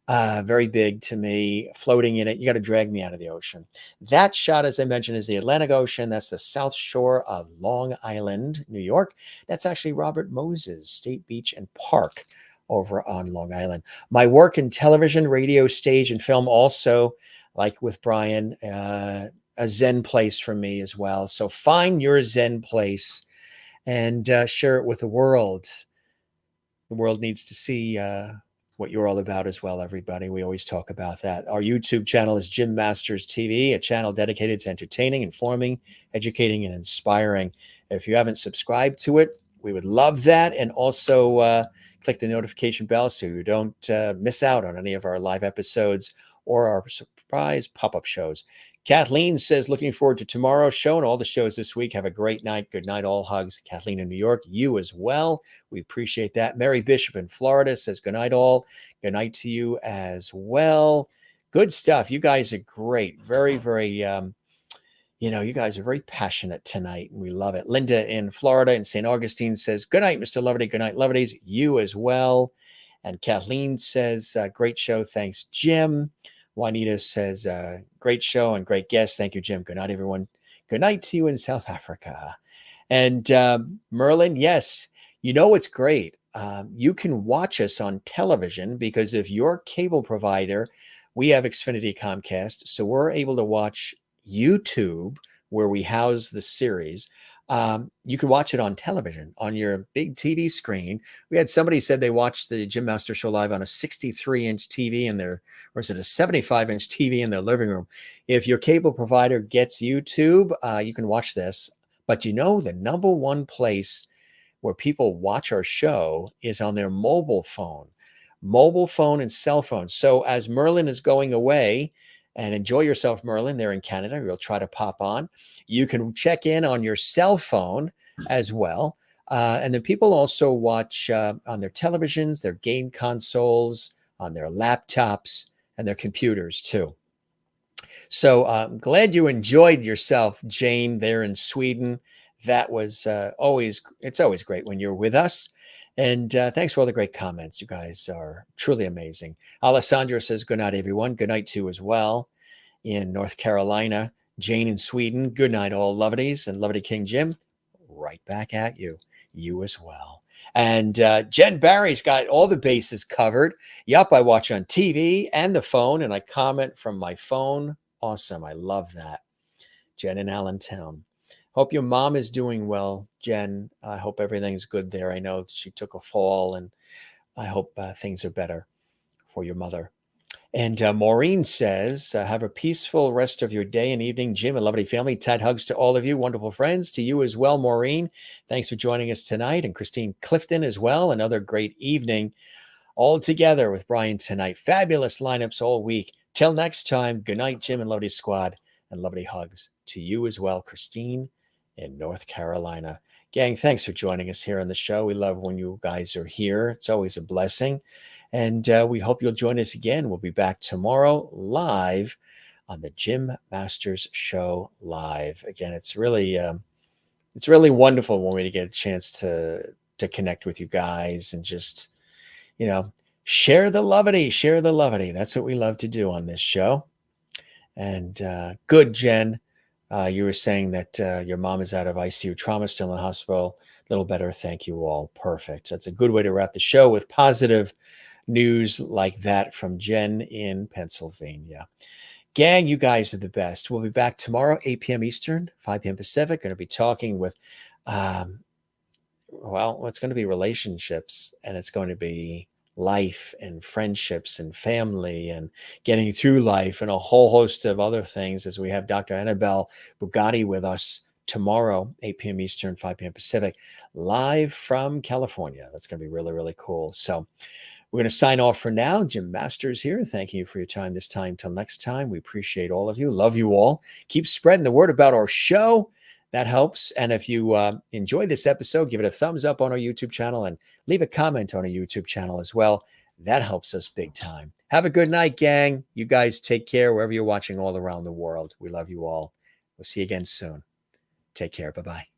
very big to me. Floating in it, you got to drag me out of the ocean. That shot, as I mentioned, is the Atlantic Ocean. That's the South Shore of Long Island, New York. That's actually Robert Moses State Beach and Park over on Long Island. My work in television, radio, stage, and film also, like with Brian, a Zen place for me as well. So find your Zen place and share it with the world. The world needs to see what you're all about as well, everybody. We always talk about that. Our YouTube channel is Jim Masters TV, a channel dedicated to entertaining, informing, educating, and inspiring. If you haven't subscribed to it, we would love that. And also click the notification bell so you don't miss out on any of our live episodes or our surprise pop-up shows. Kathleen says, looking forward to tomorrow's show and all the shows this week. Have a great night. Good night, all hugs. Kathleen in New York, you as well. We appreciate that. Mary Bishop in Florida says, good night, all. Good night to you as well. Good stuff. You guys are great. Very, very, you guys are very passionate tonight, and we love it. Linda in Florida in St. Augustine says, good night, Mr. Loverty. Good night, Loverties. You as well. And Kathleen says, great show. Thanks, Jim. Juanita says, great show and great guest. Thank you, Jim. Good night, everyone. Good night to you in South Africa. And Merlin, yes, what's great? You can watch us on television because if your cable provider, we have Xfinity Comcast, so we're able to watch YouTube where we house the series. You can watch it on television on your big TV screen. We had somebody said they watched the Jim Master Show live on a 63-inch TV in their, or is it a 75-inch TV in their living room? If your cable provider gets YouTube, you can watch this. But the number one place where people watch our show is on their mobile phone and cell phone. So as Merlin is going away, and enjoy yourself, Merlin, there in Canada, we'll try to pop on. You can check in on your cell phone as well. And then people also watch on their televisions, their game consoles, on their laptops, and their computers too. So I'm glad you enjoyed yourself, Jane, there in Sweden. That was it's always great when you're with us. And thanks for all the great comments. You guys are truly amazing. Alessandra says, good night, everyone. Good night to you as well in North Carolina. Jane in Sweden, good night, all Loveties. And Lovety King Jim, right back at you. You as well. And Jen Barry's got all the bases covered. Yup, I watch on TV and the phone, and I comment from my phone. Awesome. I love that. Jen in Allentown. Hope your mom is doing well, Jen. I hope everything's good there. I know she took a fall, and I hope things are better for your mother. And Maureen says, have a peaceful rest of your day and evening, Jim and lovely family. Tight hugs to all of you, wonderful friends. To you as well, Maureen. Thanks for joining us tonight. And Christine Clifton as well. Another great evening all together with Brian tonight. Fabulous lineups all week. Till next time, good night, Jim and Lovely Squad. And lovely hugs to you as well, Christine in North Carolina. Gang, thanks for joining us here on the show. We love when you guys are here. It's always a blessing. And we hope you'll join us again. We'll be back tomorrow live on the Jim Masters Show live. Again, it's really wonderful when we get a chance to connect with you guys and just, share the lovity. That's what we love to do on this show. And good, Jen. You were saying that your mom is out of ICU trauma, still in the hospital. A little better. Thank you all. Perfect. That's a good way to wrap the show with positive news like that from Jen in Pennsylvania. Gang, you guys are the best. We'll be back tomorrow, 8 p.m. Eastern, 5 p.m. Pacific. Going to be talking with, it's going to be relationships, and it's going to be life and friendships and family and getting through life and a whole host of other things as we have Dr. Annabelle Bugatti with us tomorrow, 8 p.m. Eastern, 5 p.m. Pacific, live from California. That's going to be really, really cool. So we're going to sign off for now. Jim Masters here. Thank you for your time this time. Till next time, we appreciate all of you. Love you all. Keep spreading the word about our show. That helps. And if you enjoyed this episode, give it a thumbs up on our YouTube channel and leave a comment on our YouTube channel as well. That helps us big time. Have a good night, gang. You guys take care wherever you're watching all around the world. We love you all. We'll see you again soon. Take care. Bye-bye.